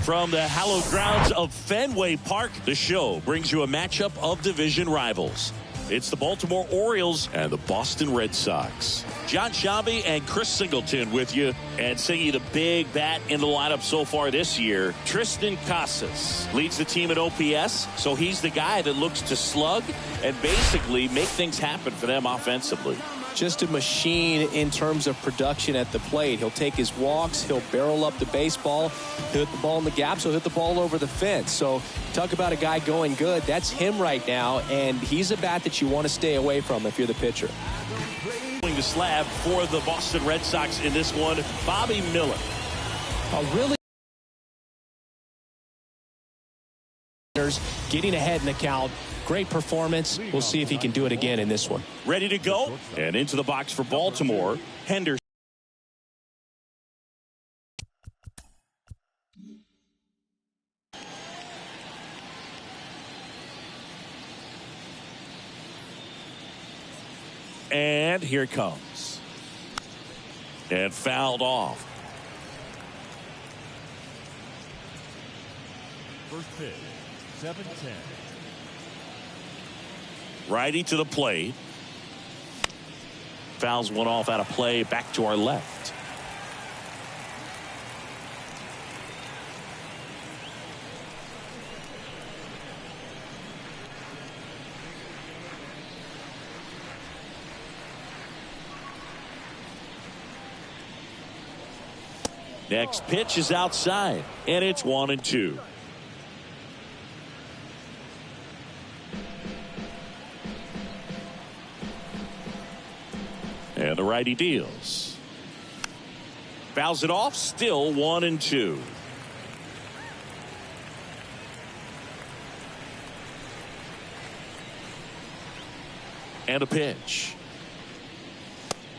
From the hallowed grounds of Fenway Park, the show brings you a matchup of division rivals. It's the Baltimore Orioles and the Boston Red Sox. John Shabby and Chris Singleton with you, and singing the big bat in the lineup so far this year. Tristan Casas leads the team at OPS, so he's the guy that looks to slug and basically make things happen for them offensively. Just a machine in terms of production at the plate. He'll take his walks, he'll barrel up the baseball, he'll hit the ball in the gaps, he'll hit the ball over the fence. So talk about a guy going good. That's him right now, and he's a bat that you want to stay away from if you're the pitcher. The slab for the Boston Red Sox in this one, Bobby Miller. Really getting ahead in the count. Great performance. We'll see if he can do it again in this one. Ready to go, and into the box for Baltimore, Henderson. And here it comes. And fouled off. First pitch, 7-10. Righty to the plate. Fouls one off out of play, back to our left. Next pitch is outside, and it's 1-2. And the righty deals. Fouls it off, still 1-2. And a pitch.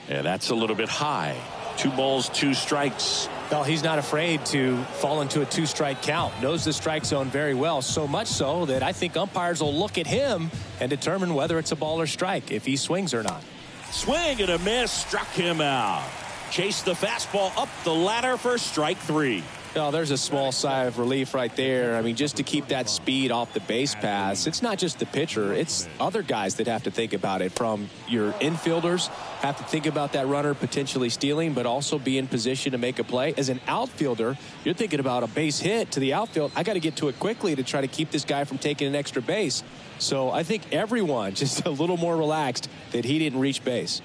And that's a little bit high. 2 balls, 2 strikes. Well, he's not afraid to fall into a 2-strike count. Knows the strike zone very well, so much so that I think umpires will look at him and determine whether it's a ball or strike, if he swings or not. Swing and a miss, struck him out. Chased the fastball up the ladder for strike 3. Oh, there's a small sigh of relief right there. I mean, just to keep that speed off the base pass. It's not just the pitcher. It's other guys that have to think about it. From your infielders have to think about that runner potentially stealing, but also be in position to make a play. As an outfielder, you're thinking about a base hit to the outfield. I got to get to it quickly to try to keep this guy from taking an extra base. So I think everyone just a little more relaxed that he didn't reach base.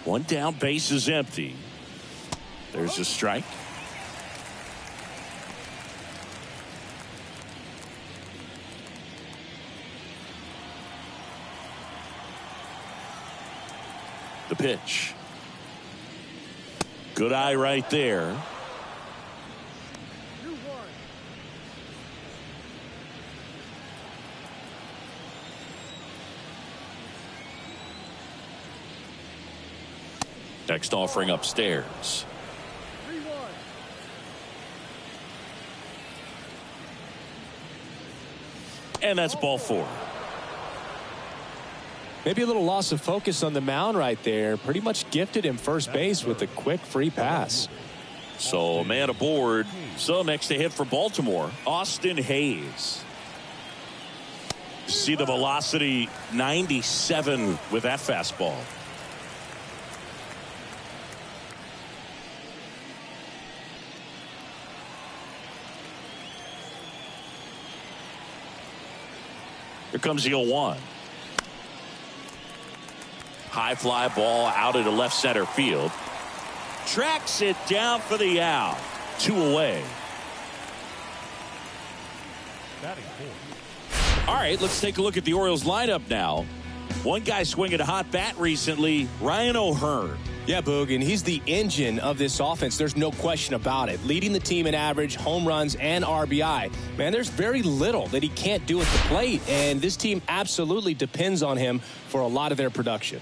One down, base is empty. There's a strike. The pitch. Good eye right there. Next offering upstairs. And that's ball 4. Maybe a little loss of focus on the mound right there. Pretty much gifted him first base with a quick free pass. So a man aboard. So next to hit for Baltimore, Austin Hayes. See the velocity, 97 with that fastball. Here comes the 0-1. High fly ball out into left center field. Tracks it down for the out. 2 away. All right, let's take a look at the Orioles lineup now. One guy swinging a hot bat recently, Ryan O'Hearn. Yeah, Boog, and he's the engine of this offense. There's no question about it. Leading the team in average, home runs, and RBI. Man, there's very little that he can't do at the plate, and this team absolutely depends on him for a lot of their production.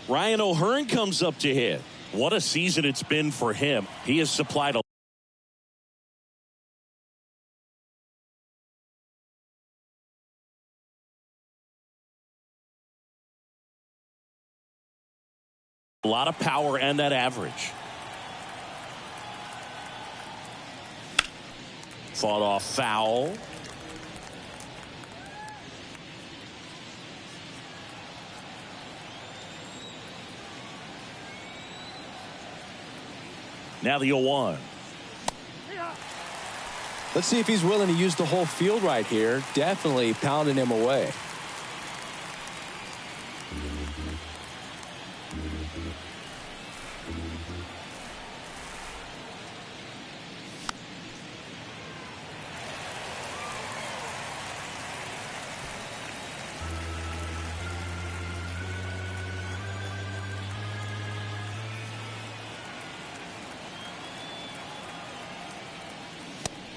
Ryan O'Hearn comes up to hit. What a season it's been for him. He has supplied a A lot of power and that average. Fought off foul. Now the 0-1. Let's see if he's willing to use the whole field right here. Definitely pounding him away.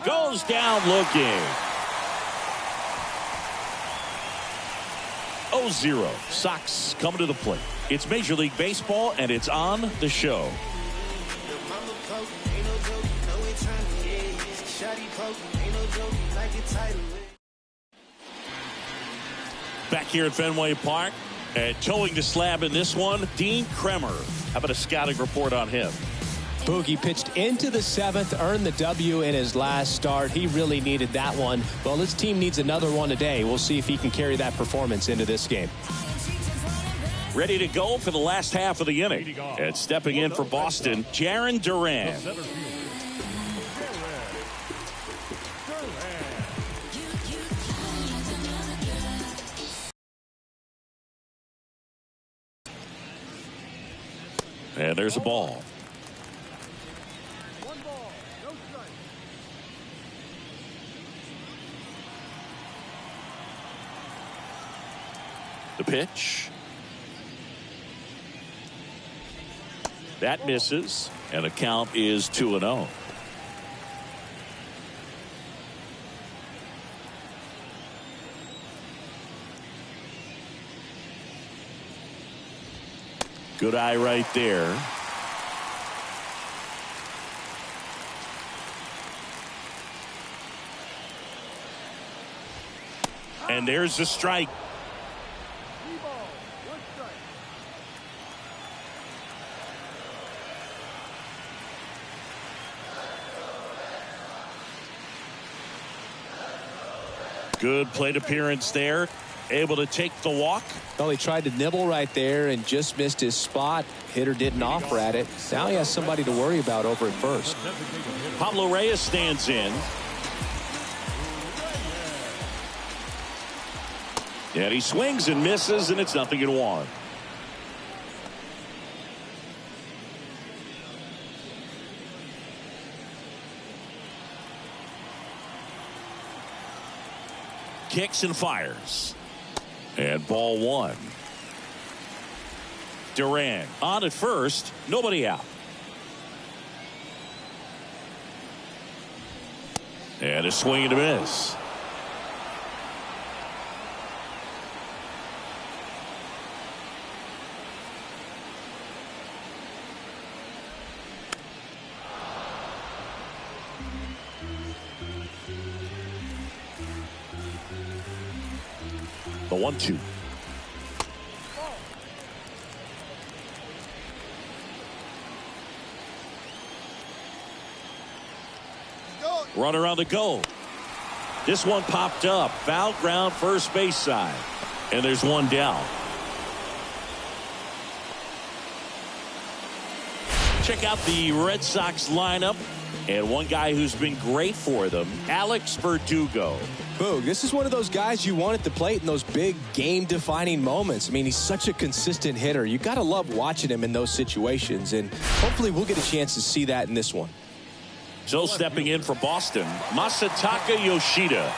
Goes down looking. 0-0. Sox coming to the plate. It's Major League Baseball, and it's on the show. Back here at Fenway Park, and towing the slab in this one, Dean Kremer. How about a scouting report on him? Boogie pitched into the 7th, earned the W in his last start. He really needed that one. Well, his team needs another one today. We'll see if he can carry that performance into this game. Ready to go for the last half of the inning. And stepping in for Boston, Jarren Duran. And there's a ball. The pitch. That misses, and the count is 2-0. Good eye right there. And there's the strike. Good plate appearance there. Able to take the walk. Well, he tried to nibble right there and just missed his spot. Hitter didn't offer at it. Now he has somebody to worry about over at first. Pablo Reyes stands in. And he swings and misses, and it's 0-1. Kicks and fires. And ball 1. Duran on at first. Nobody out. And a swing and a miss. The 1-2. Runner on the go. This one popped up. Foul ground first base side. And there's one down. Check out the Red Sox lineup. And one guy who's been great for them, Alex Verdugo. Boog, this is one of those guys you want at the plate in those big game-defining moments. I mean, he's such a consistent hitter. You got to love watching him in those situations, and hopefully we'll get a chance to see that in this one. So stepping in for Boston, Masataka Yoshida.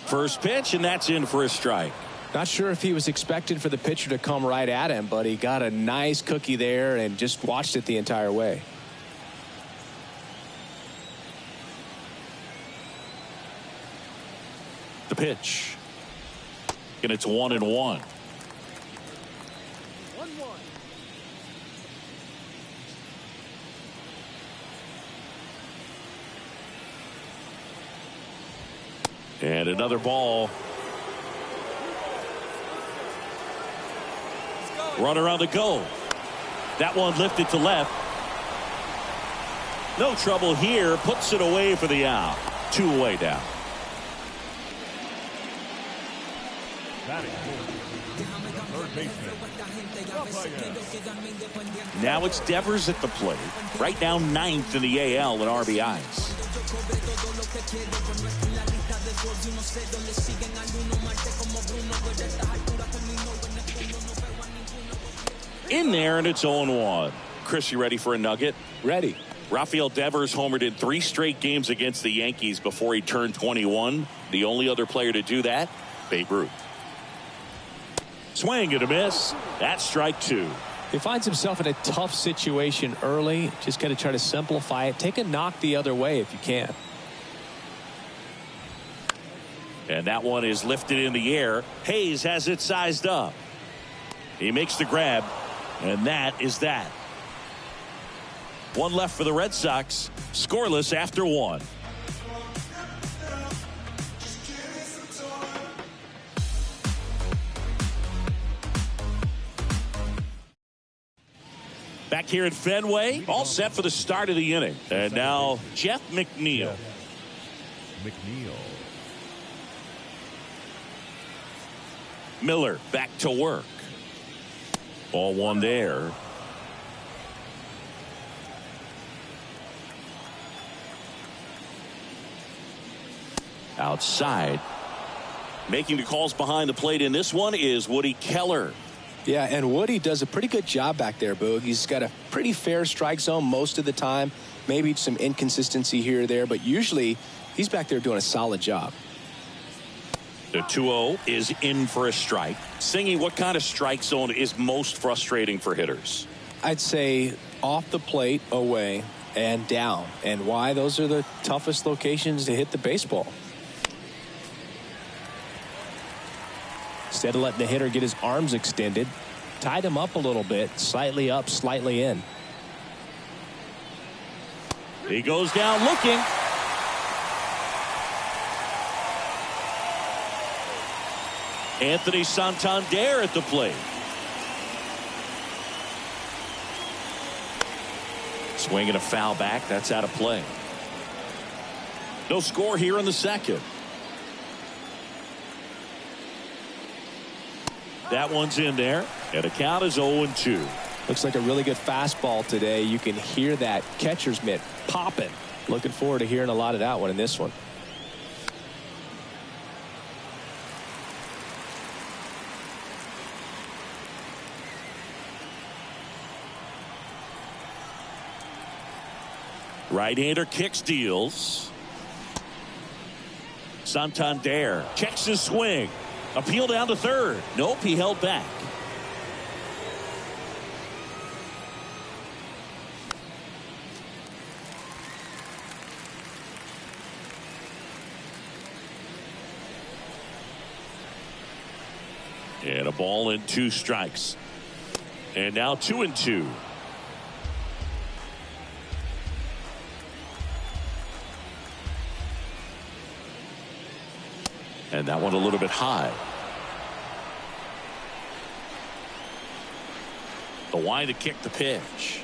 First pitch, and that's in for a strike. Not sure if he was expecting for the pitcher to come right at him, but he got a nice cookie there and just watched it the entire way. The pitch. And it's 1-1. And another ball. Runner on the go. That one lifted to left. No trouble here. Puts it away for the out. 2 away now. Third baseman. Now it's Devers at the plate. Right now 9th in the AL in RBIs. In there, and it's 0-1. Chris, you ready for a nugget? Ready. Rafael Devers homered in 3 straight games against the Yankees before he turned 21. The only other player to do that, Babe Ruth. Swing and a miss. That's strike 2. He finds himself in a tough situation early. Just got to try to simplify it. Take a knock the other way if you can. And that one is lifted in the air. Hayes has it sized up. He makes the grab, and that is that. 1 left for the Red Sox. Scoreless after 1. Back here at Fenway, all set for the start of the inning. And now Jeff McNeil. McNeil. Miller back to work. Ball 1 there. Outside. Making the calls behind the plate in this one is Woody Keller. Yeah, and Woody does a pretty good job back there, Boog. He's got a pretty fair strike zone most of the time. Maybe some inconsistency here or there, but usually he's back there doing a solid job. The 2-0 is in for a strike. Singy, what kind of strike zone is most frustrating for hitters? I'd say off the plate, away, and down. And why? Those are the toughest locations to hit the baseball. Instead of letting the hitter get his arms extended, tied him up a little bit, slightly up, slightly in. He goes down looking. Anthony Santander at the plate. Swinging a foul back. That's out of play. No score here in the second. That one's in there, and the count is 0-2. Looks like a really good fastball today. You can hear that catcher's mitt popping. Looking forward to hearing a lot of that one in this one. Right-hander kicks, deals. Santander checks his swing. Appeal down to third. Nope, he held back. And a ball and 2 strikes. And now 2-2. And that one a little bit high. The wind to kick the pitch.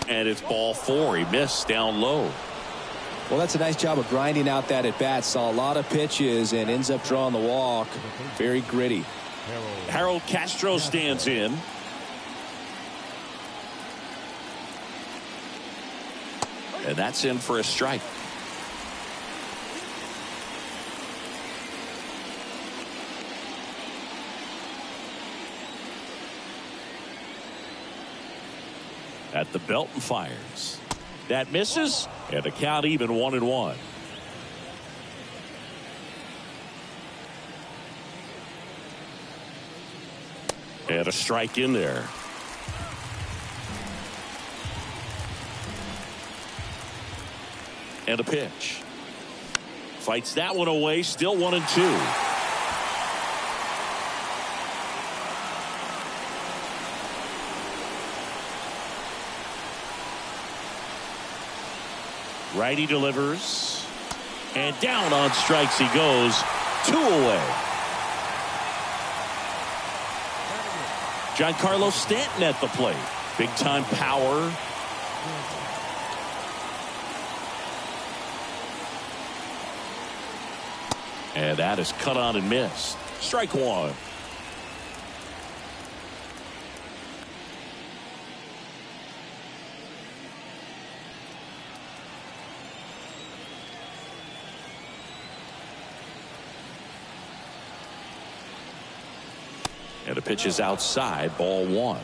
And it's ball 4. He missed down low. Well, that's a nice job of grinding out that at bat. Saw a lot of pitches and ends up drawing the walk. Very gritty. Harold Castro stands in. And that's in for a strike. At the belt and fires. That misses, and the count even 1-1. And a strike in there. And a pitch. Fights that one away, still 1-2. Righty delivers. And down on strikes he goes. 2 away. Giancarlo Stanton at the plate. Big time power. And that is cut on and missed. Strike 1. And the pitch is outside, ball 1.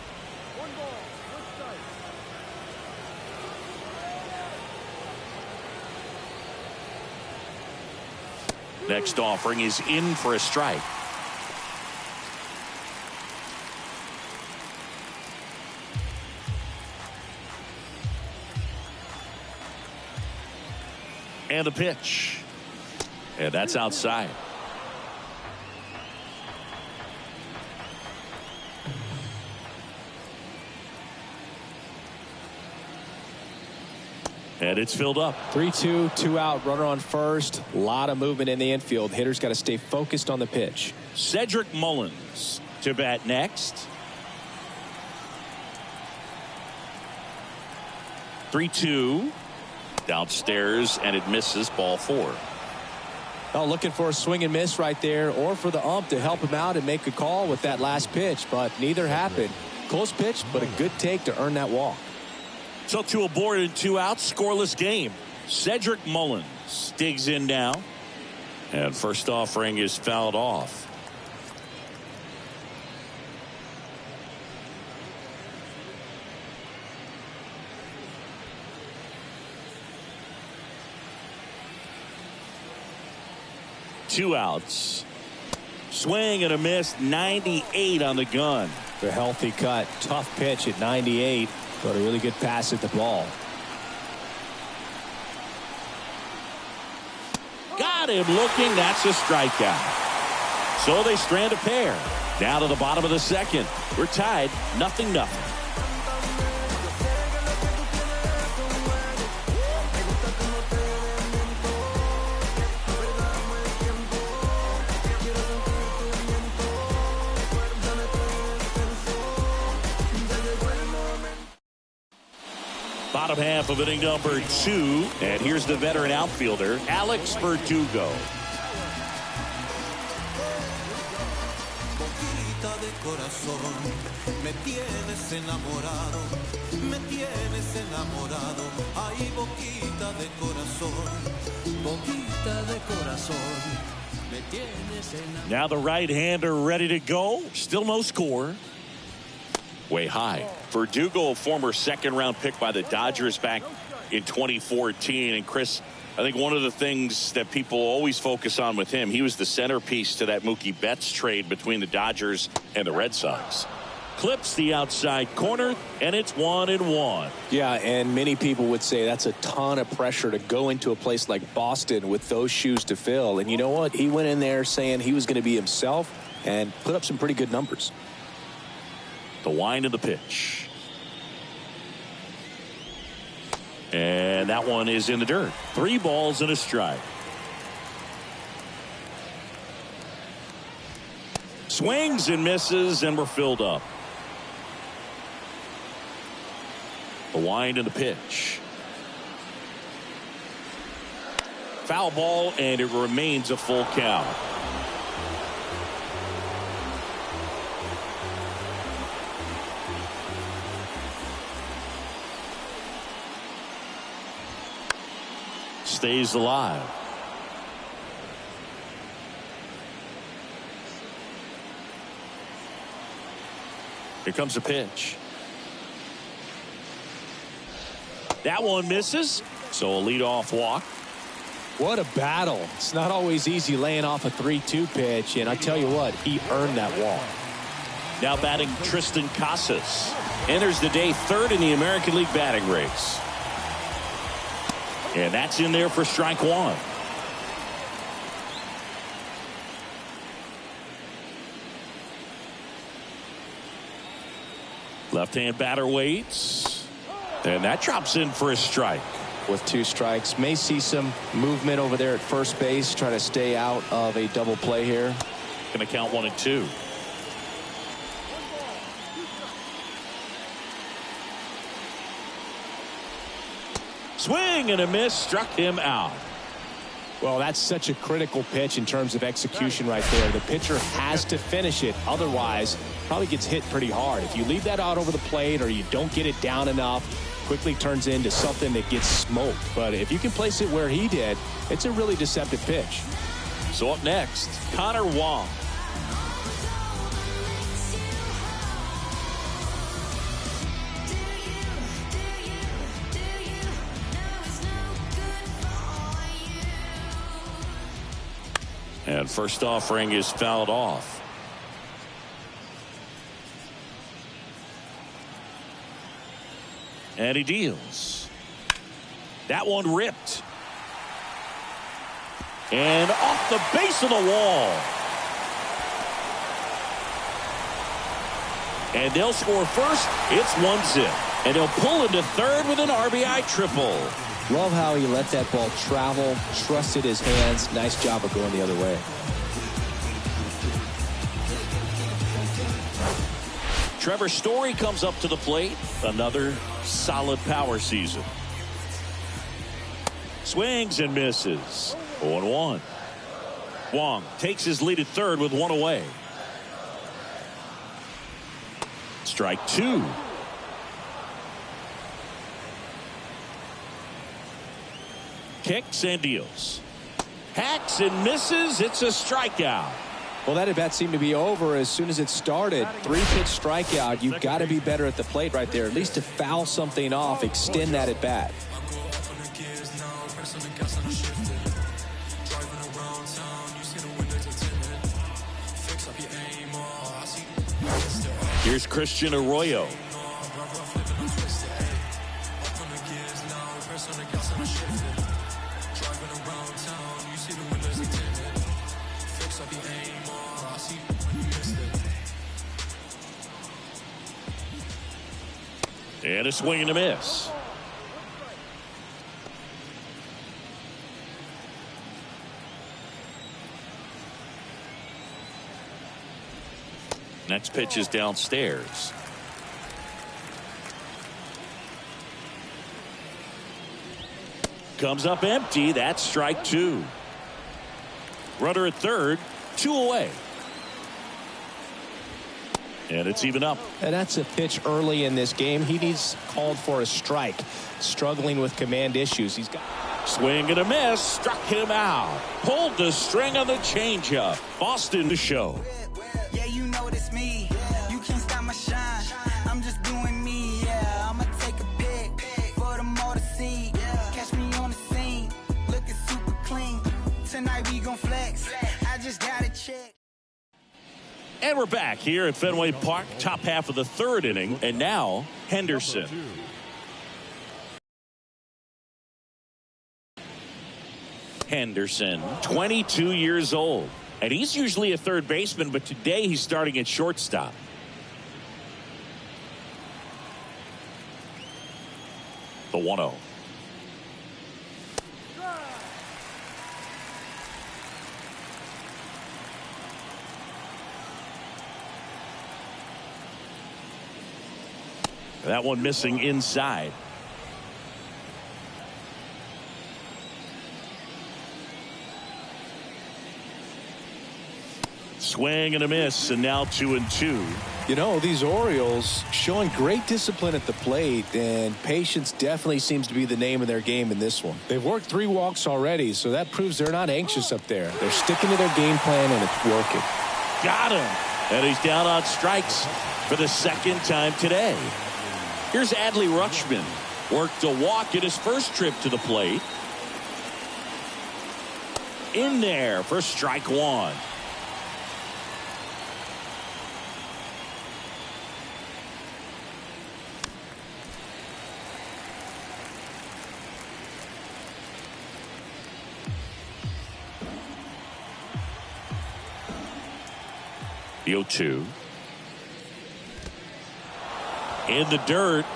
Next offering is in for a strike. And the pitch. And that's outside. And it's filled up. 3-2, 2 out, runner on first. A lot of movement in the infield. Hitter's got to stay focused on the pitch. Cedric Mullins to bat next. 3-2. Downstairs, and it misses, ball 4. Oh, looking for a swing and miss right there, or for the ump to help him out and make a call with that last pitch, but neither happened. Close pitch, but a good take to earn that walk. So 2 aboard and 2 out, scoreless game. Cedric Mullins digs in now. And first offering is fouled off. Two outs. Swing and a miss. 98 on the gun. The healthy cut. Tough pitch at 98. But a really good pass at the ball. Got him looking. That's a strikeout. So they strand a pair. Down to the bottom of the second. We're tied 0-0. Bottom half of inning number 2. And here's the veteran outfielder, Alex Verdugo. Now the right-hander ready to go. Still no score. Way high. Verdugo, a former second-round pick by the Dodgers back in 2014. And Chris, I think one of the things that people always focus on with him, he was the centerpiece to that Mookie Betts trade between the Dodgers and the Red Sox. Clips the outside corner, and it's 1-1. Yeah, and many people would say that's a ton of pressure to go into a place like Boston with those shoes to fill. And you know what? He went in there saying he was going to be himself and put up some pretty good numbers. The wind of the pitch. And that one is in the dirt. 3 balls and a strike. Swings and misses, and we're filled up. The wind and the pitch. Foul ball, and it remains a full count. Stays alive. Here comes a pitch. That one misses. So a leadoff walk. What a battle. It's not always easy laying off a 3-2 pitch, and I tell you what, he earned that walk. Now batting Tristan Casas. Enters the day 3rd in the American League batting race. And that's in there for strike 1. Left-hand batter waits. And that drops in for a strike. with 2 strikes. May see some movement over there at first base. Try to stay out of a double play here. Going to count 1 and 2. Swing and a miss, struck him out. Well, that's such a critical pitch in terms of execution right there. The pitcher has to finish it. Otherwise, probably gets hit pretty hard. If you leave that out over the plate or you don't get it down enough, quickly turns into something that gets smoked. But if you can place it where he did, it's a really deceptive pitch. So up next, Connor Wong. And first offering is fouled off. And he deals. That one ripped. And off the base of the wall. And they'll score first. It's 1-0. And they'll pull into third with an RBI triple. Love how he let that ball travel, trusted his hands. Nice job of going the other way. Trevor Story comes up to the plate. Another solid power season. Swings and misses. 0-1. Wong takes his lead at third with 1 away. Strike 2. Kicks and deals. Hacks and misses. It's a strikeout. Well, that at bat seemed to be over as soon as it started. 3-pitch strikeout. You've got to be better at the plate right there, at least to foul something off, extend that at bat. Here's Christian Arroyo. And a swing and a miss. Next pitch is downstairs. Comes up empty. That's strike 2. Runner at third, 2 away. And it's even up. And that's a pitch early in this game. He needs called for a strike. Struggling with command issues. He's got swing and a miss. Struck him out. Pulled the string on the changeup. Boston to show. Yeah, you know it's me. You can't stop my shine. I'm just doing me. Yeah, I'ma take a pic for them all to see. Catch me on the scene, looking super clean. Tonight we gon' flex. I just got to check. And we're back here at Fenway Park, top half of the third inning. And now, Henderson. Henderson, 22 years old. And he's usually a third baseman, but today he's starting at shortstop. The 1-0. That one missing inside. Swing and a miss, and now 2-2. You know, these Orioles showing great discipline at the plate, and patience definitely seems to be the name of their game in this one. They've worked 3 walks already, so that proves they're not anxious up there. They're sticking to their game plan, and it's working. Got him. And he's down on strikes for the second time today. Here's Adley Rutschman. Worked a walk in his first trip to the plate. In there for strike 1. The 0-2. In the dirt.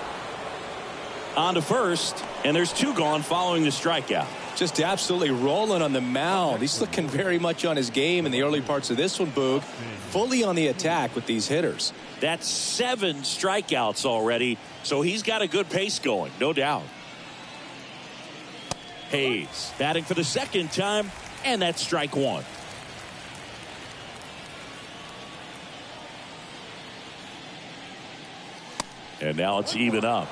On to first, and there's 2 gone following the strikeout. Just absolutely rolling on the mound. He's looking very much on his game in the early parts of this one, Boog. Fully on the attack with these hitters. That's 7 strikeouts already, so he's got a good pace going, no doubt. Hayes batting for the 2nd time, and that's strike 1. And now it's even up.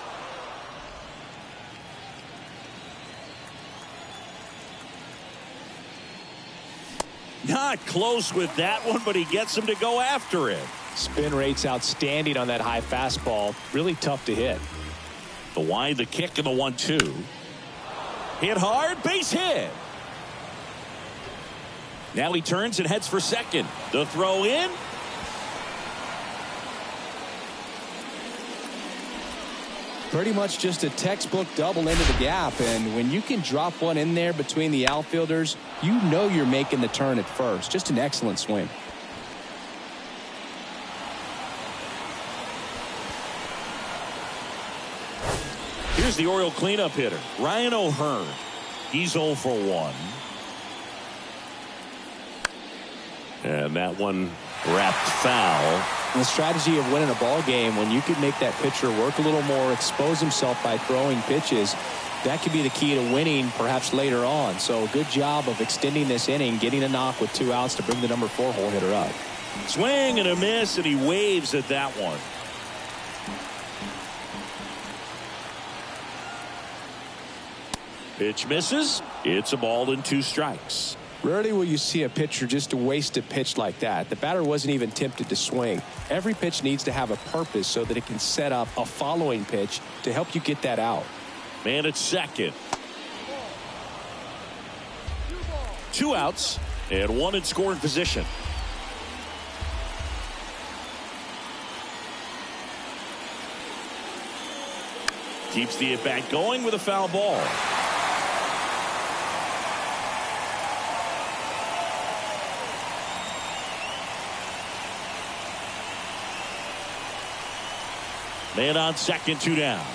Not close with that one, but he gets him to go after it. Spin rate's outstanding on that high fastball. Really tough to hit. The wind, the kick, and the 1-2. Hit hard, base hit. Now he turns and heads for second. The throw in. Pretty much just a textbook double into the gap, and when you can drop one in there between the outfielders, you know you're making the turn at first. Just an excellent swing. Here's the Oriole cleanup hitter, Ryan O'Hearn. He's 0 for 1. And that one wrapped foul. The strategy of winning a ball game, when you can make that pitcher work a little more, expose himself by throwing pitches, that could be the key to winning perhaps later on. So good job of extending this inning, getting a knock with 2 outs to bring the number 4 hole hitter up. Swing and a miss, and he waves at that one. Pitch misses. It's a ball and 2 strikes. Rarely will you see a pitcher just waste a pitch like that. The batter wasn't even tempted to swing. Every pitch needs to have a purpose so that it can set up a following pitch to help you get that out. Man at second. 2 outs and 1 in scoring position. Keeps the at-bat going with a foul ball. Man on second, 2 down.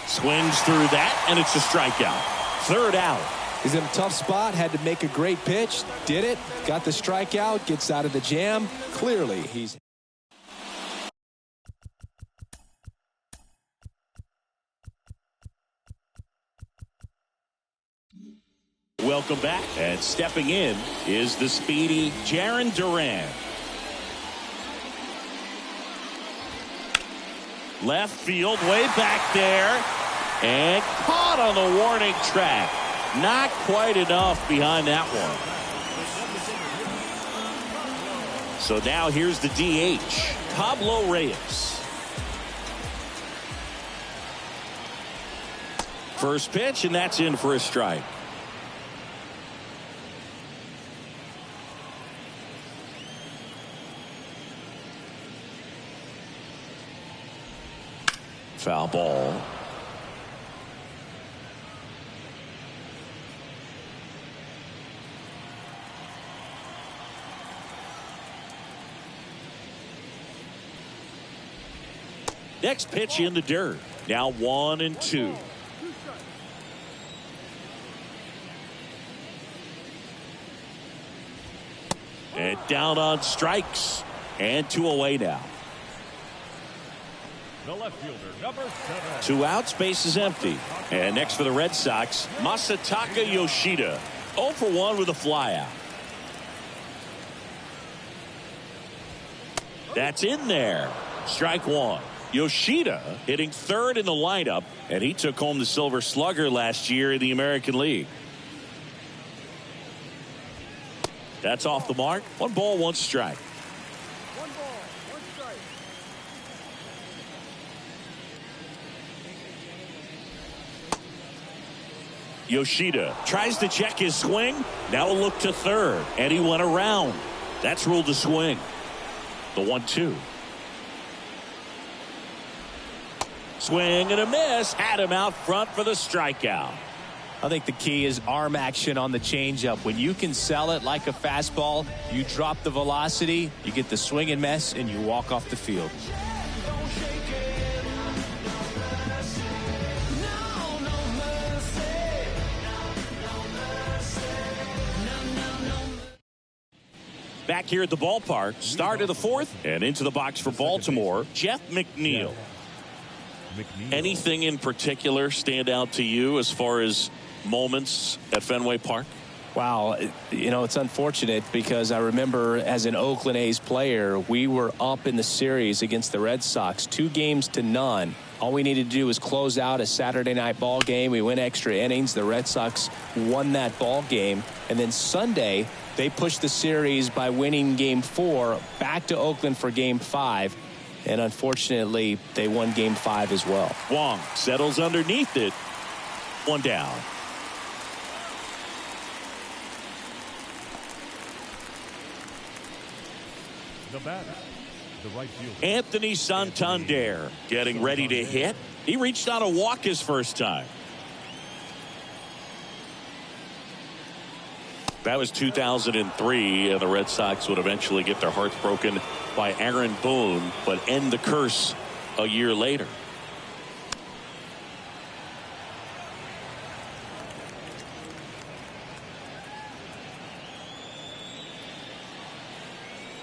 Swings through that, and it's a strikeout. 3rd out. He's in a tough spot, had to make a great pitch, did it, got the strikeout, gets out of the jam. Clearly, he's... Welcome back, and stepping in is the speedy Jarren Duran. Left field, way back there, and caught on the warning track. Not quite enough behind that one. So now here's the DH, Pablo Reyes. First pitch, and that's in for a strike. Foul ball. Next pitch in the dirt. Now 1-2. And down on strikes. And 2 away now. The left fielder, number 7. 2 outs, base is empty. And next for the Red Sox, Masataka Yoshida. 0 for 1 with a flyout. That's in there. Strike 1. Yoshida hitting 3rd in the lineup, and he took home the Silver Slugger last year in the American League. That's off the mark. 1 ball, 1 strike. Yoshida tries to check his swing. Now a look to 3rd, and he went around. That's ruled a swing. The 1-2. Swing and a miss. Had him out front for the strikeout. I think the key is arm action on the changeup. When you can sell it like a fastball, you drop the velocity, you get the swing and miss, and you walk off the field. Back here at the ballpark, start of the fourth, and into the box for Baltimore, Jeff McNeil. Anything in particular stand out to you as far as moments at Fenway Park? Wow, you know, it's unfortunate because I remember as an Oakland A's player, we were up in the series against the Red Sox 2-0. All we needed to do was close out a Saturday night ball game. We went extra innings. The Red Sox won that ball game. And then Sunday, they pushed the series by winning Game 4 back to Oakland for Game 5. And unfortunately, they won Game 5 as well. Wong settles underneath it. One down. The batter, the right fielder, Anthony Santander getting ready to hit. He reached on a walk his first time. That was 2003, and the Red Sox would eventually get their hearts broken by Aaron Boone, but end the curse a year later.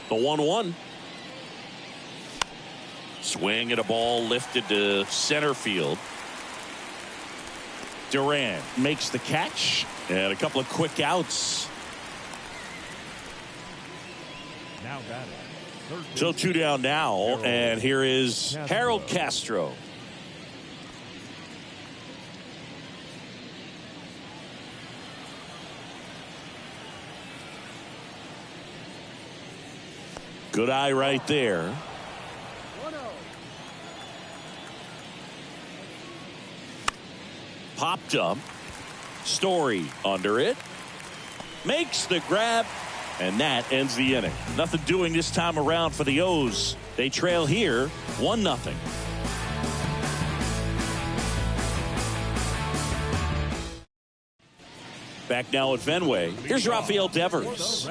The 1-1. Swing at a ball lifted to center field. Duran makes the catch, and a couple of quick outs. now batting. So 2 down now, and here is Harold Castro. Good eye right there. Popped up. Story under it. Makes the grab. And that ends the inning. Nothing doing this time around for the O's. They trail here 1-0. Back now at Fenway. Here's Rafael Devers.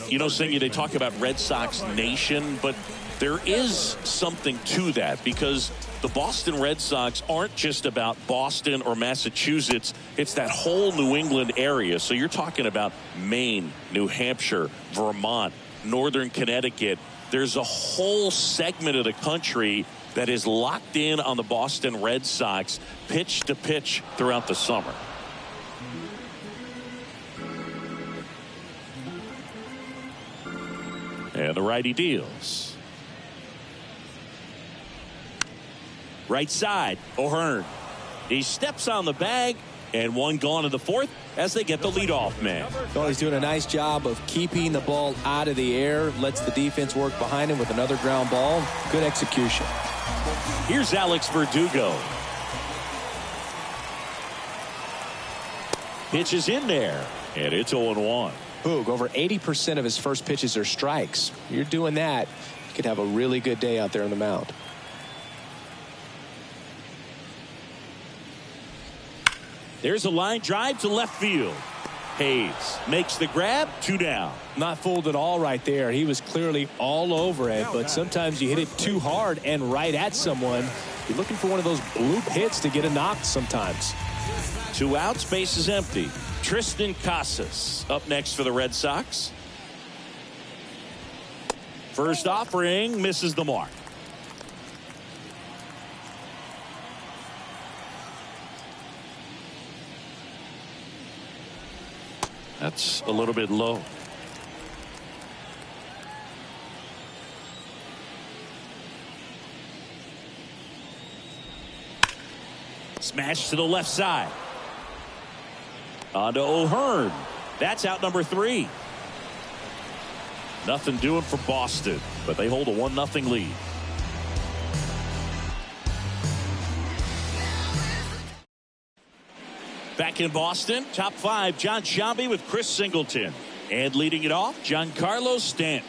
You know, Singy, they talk about Red Sox Nation, but there is something to that because the Boston Red Sox aren't just about Boston or Massachusetts. It's that whole New England area. So you're talking about Maine, New Hampshire, Vermont, Northern Connecticut. There's a whole segment of the country that is locked in on the Boston Red Sox pitch to pitch throughout the summer. And the righty deals. Right side, O'Hearn. He steps on the bag, and one gone in the fourth as they get the leadoff man. Well, he's doing a nice job of keeping the ball out of the air, lets the defense work behind him with another ground ball. Good execution. Here's Alex Verdugo. Pitch is in there, and it's 0-1. Boog, over 80% of his first pitches are strikes. You're doing that, you could have a really good day out there on the mound. There's a line drive to left field. Hayes makes the grab, 2 down. Not fooled at all right there. He was clearly all over it, but sometimes you hit it too hard and right at someone. You're looking for one of those bloop hits to get a knock sometimes. 2 outs, base is empty. Tristan Casas up next for the Red Sox. First offering misses the mark. That's a little bit low. Smash to the left side. On to O'Hearn. That's out number 3. Nothing doing for Boston, but they hold a 1-0 lead. Back in Boston, top 5, John Sciambi with Chris Singleton. And leading it off, Giancarlo Stanton.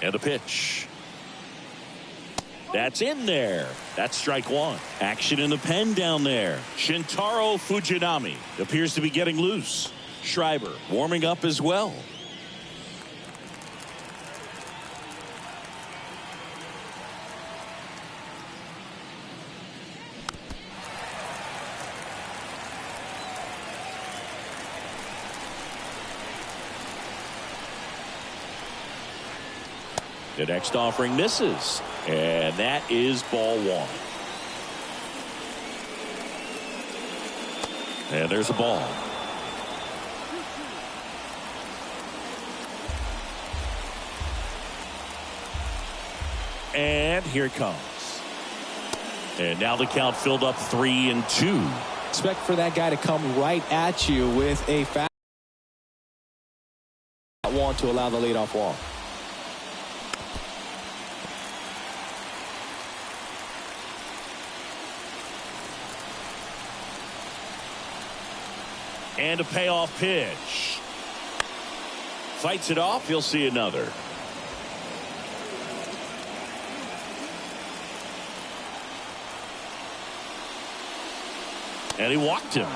And the pitch. That's in there. That's strike 1. Action in the pen down there. Shintaro Fujinami appears to be getting loose. Schreiber warming up as well. The next offering misses. And that is ball one. And there's a ball. And here it comes. And now the count filled up 3-2. Expect for that guy to come right at you with a fast one to allow the leadoff walk. And a payoff pitch. Fights it off. He'll see another. And he walked him.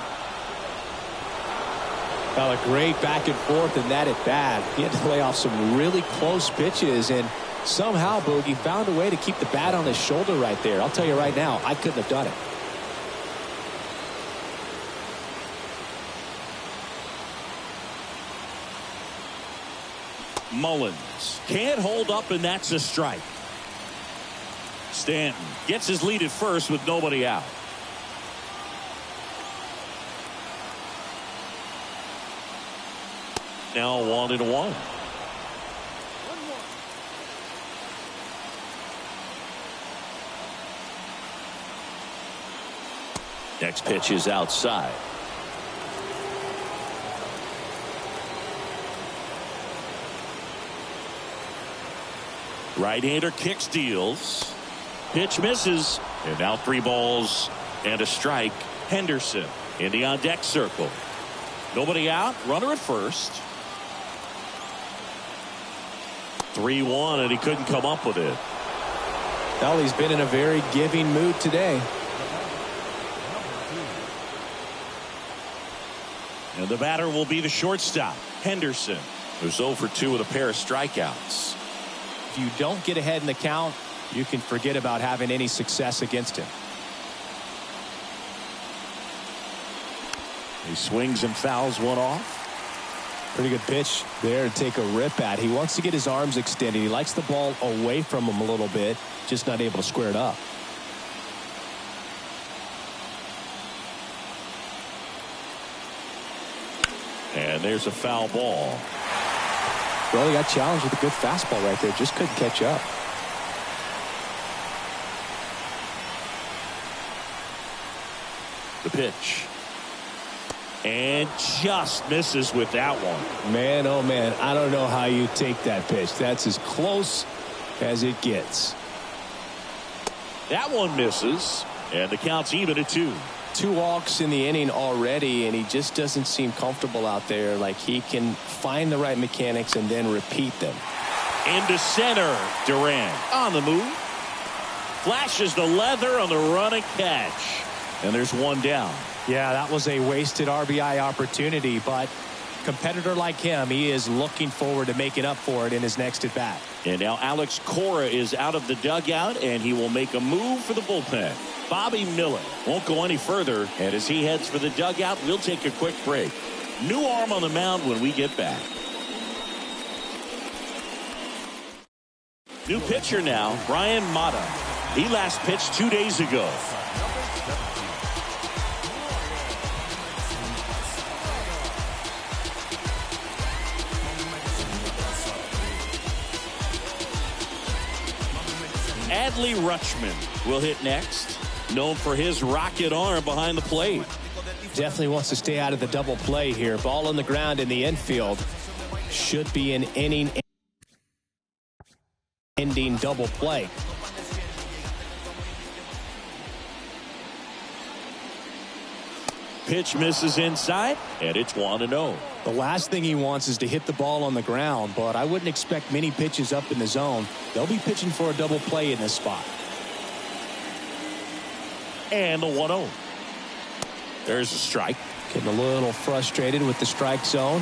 Well, a great back and forth in that at bat. He had to lay off some really close pitches, and somehow Boogie found a way to keep the bat on his shoulder right there. I'll tell you right now, I couldn't have done it. Mullins can't hold up, and that's a strike. Stanton gets his lead at first with nobody out. Now 1-1. Next pitch is outside. Right-hander kicks, deals. Pitch misses. And now 3 balls and a strike. Henderson in the on-deck circle. Nobody out. Runner at first. 3-1, and he couldn't come up with it. Well, he's been in a very giving mood today. And the batter will be the shortstop, Henderson, who's 0 for 2 with a pair of strikeouts. If you don't get ahead in the count, you can forget about having any success against him. He swings and fouls one off. Pretty good pitch there to take a rip at. He wants to get his arms extended. He likes the ball away from him a little bit, just not able to square it up. And there's a foul ball. Well, he got challenged with a good fastball right there. Just couldn't catch up. The pitch. And just misses with that one. Man, oh man, I don't know how you take that pitch. That's as close as it gets. That one misses. And the count's even at 2. 2 walks in the inning already, and he just doesn't seem comfortable out there. Like he can find the right mechanics and then repeat them. Into center. Durant on the move. Flashes the leather on the running catch. And there's one down. Yeah, that was a wasted RBI opportunity, but competitor like him, he is looking forward to making up for it in his next at bat. And now Alex Cora is out of the dugout, and he will make a move for the bullpen. Bobby Miller won't go any further, and as he heads for the dugout, we'll take a quick break. New arm on the mound when we get back. New pitcher now, Brian Mata. He last pitched 2 days ago. Adley Rutschman will hit next, known for his rocket arm behind the plate. Definitely wants to stay out of the double play here. Ball on the ground in the infield. Should be an inning ending double play. Pitch misses inside, and it's 1-0. The last thing he wants is to hit the ball on the ground, but I wouldn't expect many pitches up in the zone. They'll be pitching for a double play in this spot. And the 1-0. There's a strike. Getting a little frustrated with the strike zone.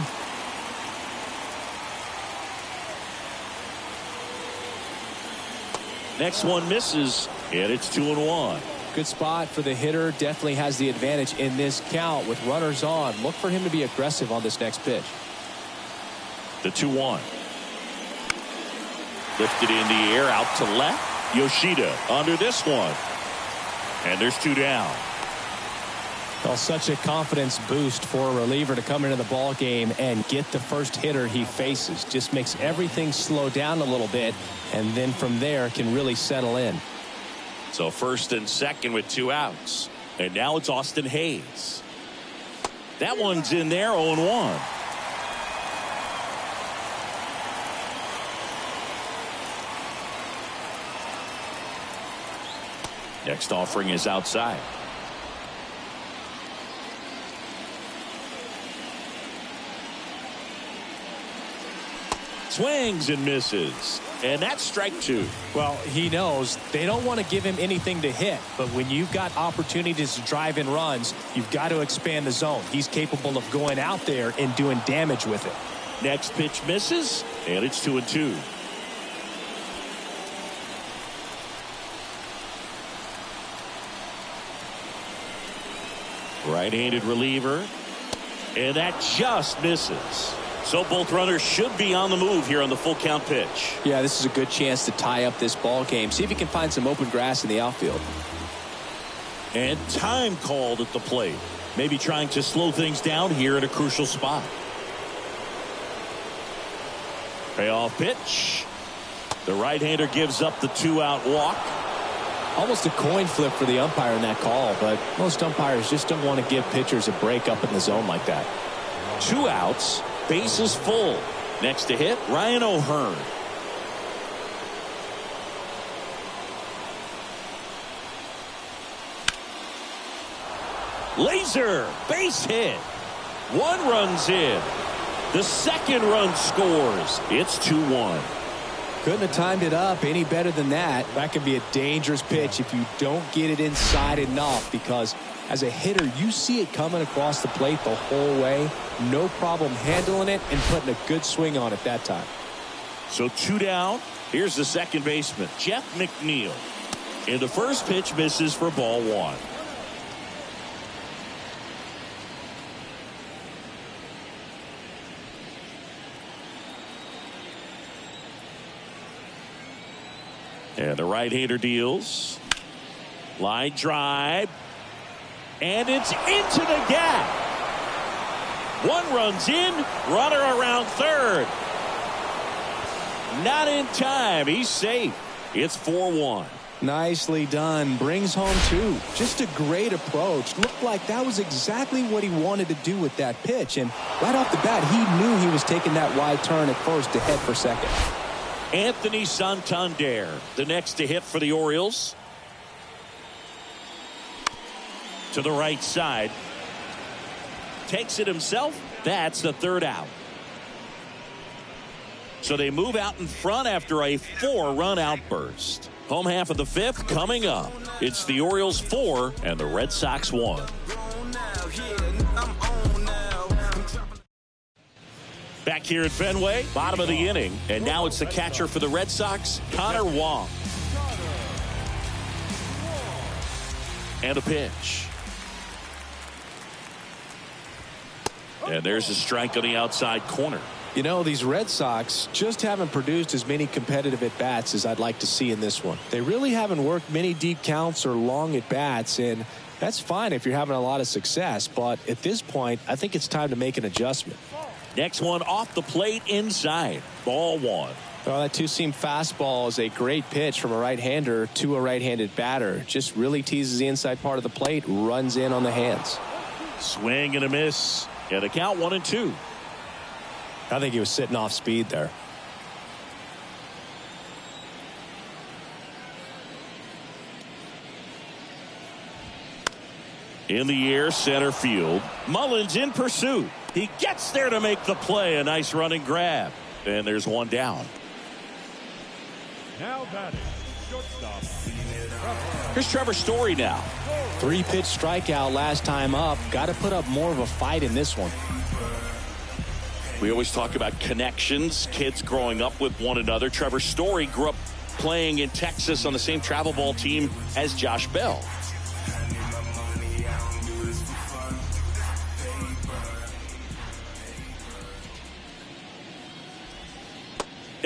Next one misses, and it's 2-1. Good spot for the hitter. Definitely has the advantage in this count with runners on. Look for him to be aggressive on this next pitch. The 2-1. Lifted in the air, out to left. Yoshida under this one. And there's 2 down. Well, such a confidence boost for a reliever to come into the ball game and get the first hitter he faces. Just makes everything slow down a little bit, and then from there can really settle in. So first and second with 2 outs. And now it's Austin Hayes. That one's in there, 0-1. Next offering is outside. Swings and misses. And that's strike 2. Well, he knows they don't want to give him anything to hit, but when you've got opportunities to drive in runs, you've got to expand the zone. He's capable of going out there and doing damage with it. Next pitch misses, and it's 2-2. Right-handed reliever, and that just misses. So both runners should be on the move here on the full count pitch. Yeah, this is a good chance to tie up this ball game. See if he can find some open grass in the outfield. And time called at the plate. Maybe trying to slow things down here at a crucial spot. Payoff pitch. The right-hander gives up the 2-out walk. Almost a coin flip for the umpire in that call, but most umpires just don't want to give pitchers a break up in the zone like that. 2 outs. Bases full. Next to hit, Ryan O'Hearn. Laser base hit. 1 run's in. The second run scores. It's 2-1. Couldn't have timed it up any better than that. That could be a dangerous pitch if you don't get it inside enough, because as a hitter, you see it coming across the plate the whole way. No problem handling it and putting a good swing on it that time. So 2 down. Here's the second baseman, Jeff McNeil. And the first pitch misses for ball 1. And the right-hander deals. Line drive. And it's into the gap. 1 run's in. Runner around third. Not in time. He's safe. It's 4-1. Nicely done. Brings home 2. Just a great approach. Looked like that was exactly what he wanted to do with that pitch. And right off the bat, he knew he was taking that wide turn at first to head for second. Anthony Santander, the next to hit for the Orioles. To the right side. Takes it himself. That's the 3rd out. So they move out in front after a 4-run outburst. Home half of the 5th coming up. It's the Orioles 4 and the Red Sox 1. Back here at Fenway, bottom of the inning, and now it's the catcher for the Red Sox, Connor Wong. And a pitch. And there's a strike on the outside corner. You know, these Red Sox just haven't produced as many competitive at-bats as I'd like to see in this one. They really haven't worked many deep counts or long at-bats, and that's fine if you're having a lot of success. But at this point, I think it's time to make an adjustment. Next one off the plate inside. Ball 1. Well, that 2-seam fastball is a great pitch from a right-hander to a right-handed batter. Just really teases the inside part of the plate, runs in on the hands. Swing and a miss. And a count 1-2. I think he was sitting off speed there. In the air, center field. Mullins in pursuit. He gets there to make the play. A nice running grab. And there's 1 down. Now batting, shortstop. Here's Trevor Story now. 3-pitch strikeout last time up. Got to put up more of a fight in this one. We always talk about connections, kids growing up with one another. Trevor Story grew up playing in Texas on the same travel ball team as Josh Bell.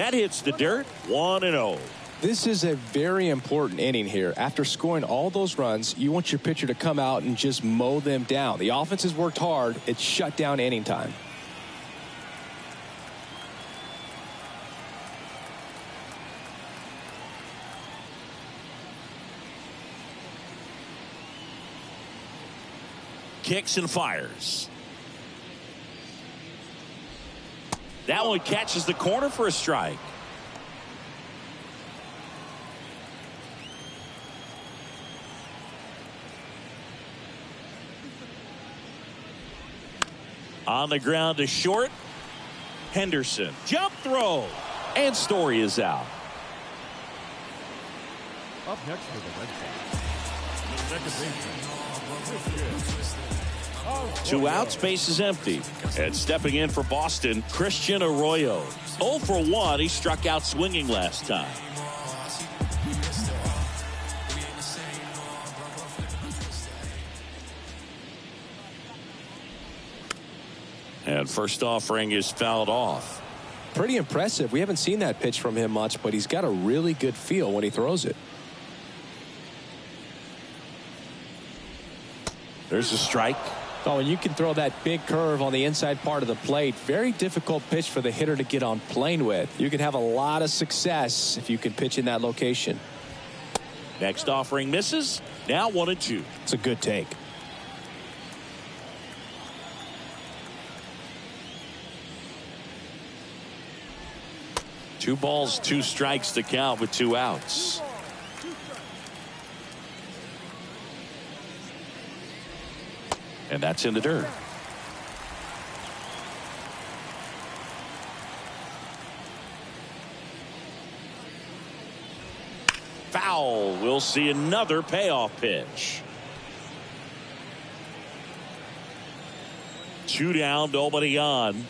That hits the dirt. 1-0. This is a very important inning here. After scoring all those runs, you want your pitcher to come out and just mow them down. The offense has worked hard. It's shut down inning time. Kicks and fires. That one catches the corner for a strike. On the ground to short. Henderson. Jump throw. And Story is out. Up next for the Red Sox, second baseman. 2 outs, base is empty. And stepping in for Boston, Christian Arroyo. 0 for 1. He struck out swinging last time. And first offering is fouled off. Pretty impressive. We haven't seen that pitch from him much, but he's got a really good feel when he throws it. There's a strike. Oh, and you can throw that big curve on the inside part of the plate. Very difficult pitch for the hitter to get on plane with. You can have a lot of success if you can pitch in that location. Next offering misses. Now 1-2. It's a good take. Two balls, 2 strikes to count with 2 outs. And that's in the dirt. Foul. We'll see another payoff pitch. 2 down, nobody on.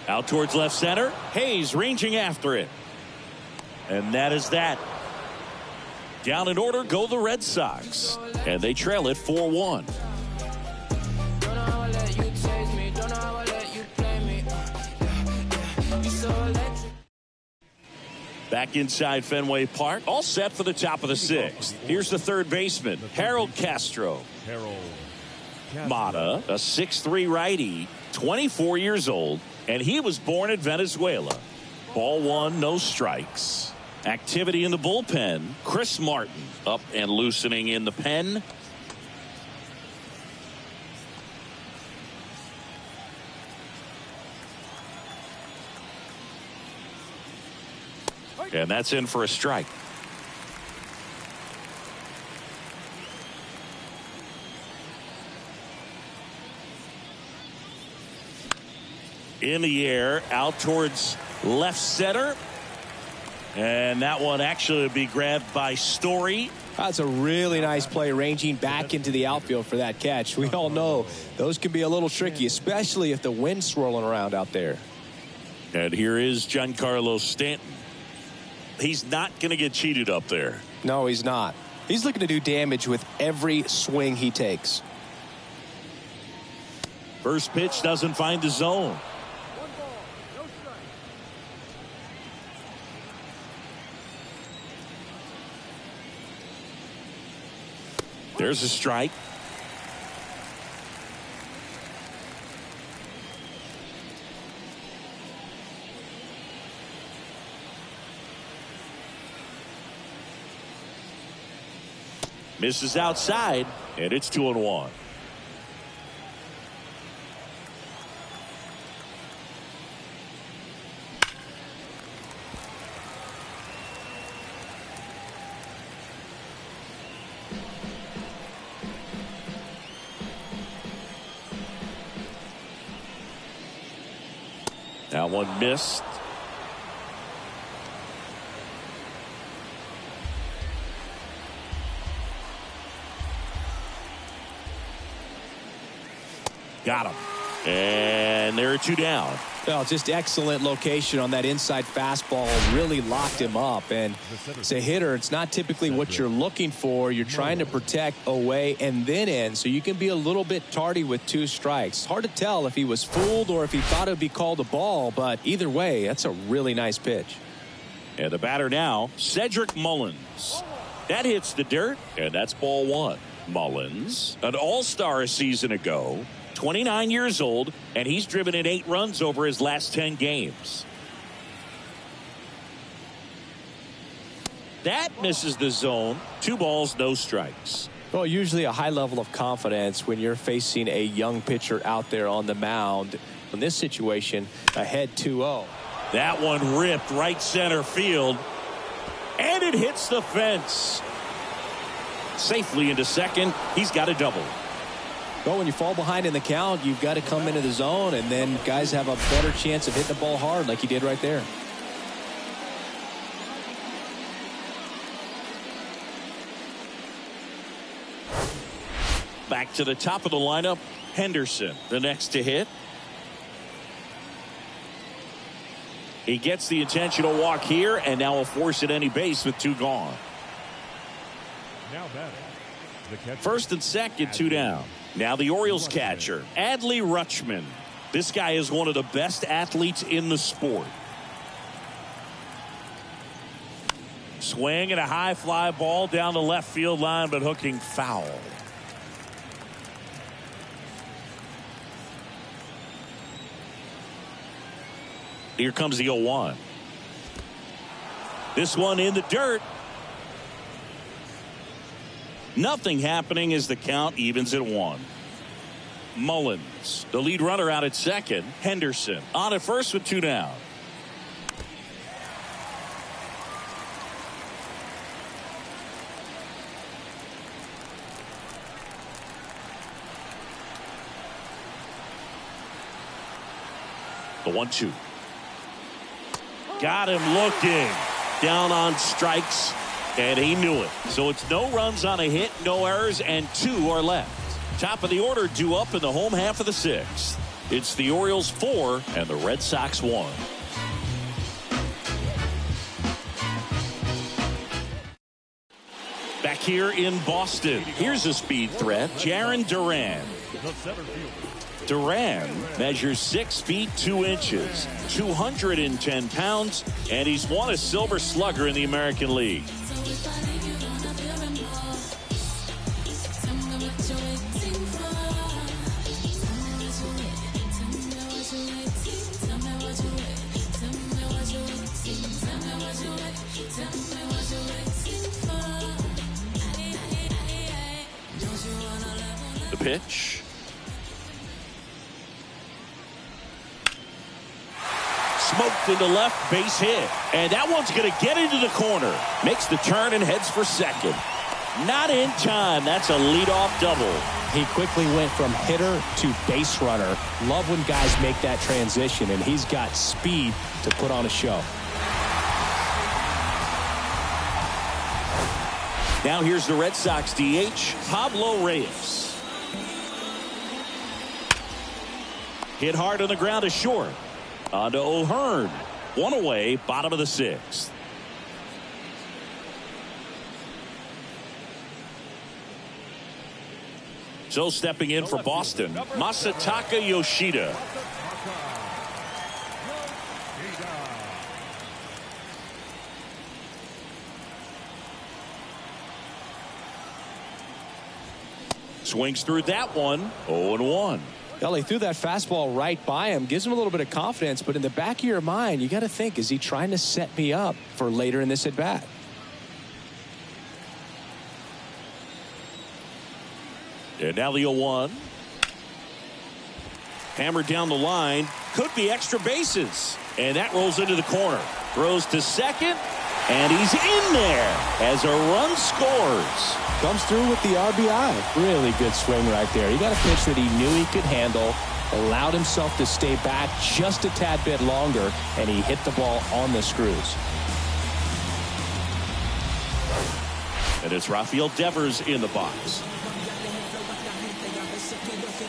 Out towards left center. Hayes ranging after it. And that is that. Down in order go the Red Sox. And they trail it 4-1. Back inside Fenway Park. All set for the top of the 6th. Here's the third baseman, Harold Castro. Mata, a 6'3" righty, 24 years old, and he was born in Venezuela. Ball 1, no strikes. Activity in the bullpen. Chris Martin up and loosening in the pen. And that's in for a strike. In the air, out towards left center. And that one actually would be grabbed by Story. That's a really nice play, ranging back into the outfield for that catch. We all know those can be a little tricky, especially if the wind's swirling around out there. And here is Giancarlo Stanton. He's not going to get cheated up there. No, he's not. He's looking to do damage with every swing he takes. First pitch doesn't find the zone. There's a strike. Misses outside, and it's 2-1. That one missed. Got him. And there are 2 down. Well, just excellent location on that inside fastball. Really locked him up. And as a hitter, it's not typically what you're looking for. You're trying to protect away and then in, so you can be a little bit tardy with 2 strikes. Hard to tell if he was fooled or if he thought it would be called a ball, but either way, that's a really nice pitch. And the batter now, Cedric Mullins. That hits the dirt, and that's ball 1. Mullins, an all-star a season ago, 29 years old, and he's driven in 8 runs over his last 10 games. That misses the zone. 2 balls, no strikes. Well, usually a high level of confidence when you're facing a young pitcher out there on the mound. In this situation, ahead 2-0. That one ripped right center field, and it hits the fence. Safely into second. He's got a double. Well, when you fall behind in the count, you've got to come into the zone, and then guys have a better chance of hitting the ball hard like he did right there. Back to the top of the lineup, Henderson, the next to hit. He gets the intentional walk here, and now will force at any base with 2 gone. Now batting, the catcher. First and second, 2 down. Now the Orioles catcher, Adley Rutschman. This guy is one of the best athletes in the sport. Swing and a high fly ball down the left field line, but hooking foul. Here comes the 0-1. This one in the dirt. Nothing happening as the count evens at 1. Mullins, the lead runner, out at second. Henderson on at first with 2 down. The 1-2. Got him looking. Down on strikes, and he knew it. So it's no runs on a hit, no errors, and 2 are left. Top of the order due up in the home half of the 6th. It's the Orioles 4 and the Red Sox 1. Back here in Boston, here's a speed threat, Jarren Duran. The center fielder. Duran measures 6 feet 2 inches, 210 pounds, and he's won a Silver Slugger in the American League. The pitch. Smoked into left, base hit. And that one's going to get into the corner. Makes the turn and heads for second. Not in time. That's a leadoff double. He quickly went from hitter to base runner. Love when guys make that transition, and he's got speed to put on a show. Now here's the Red Sox DH, Pablo Reyes. Hit hard on the ground to short. On to O'Hearn. 1 away, bottom of the 6th. So stepping in for Boston, Masataka Yoshida. Swings through that one. 0-1. Well, he threw that fastball right by him. Gives him a little bit of confidence, but in the back of your mind, you got to think, is he trying to set me up for later in this at-bat? And now the 0-1. Hammered down the line. Could be extra bases. And that rolls into the corner. Throws to second. And he's in there as a run scores. Comes through with the RBI. Really good swing right there. He got a pitch that he knew he could handle. Allowed himself to stay back just a tad bit longer. And he hit the ball on the screws. And it's Rafael Devers in the box.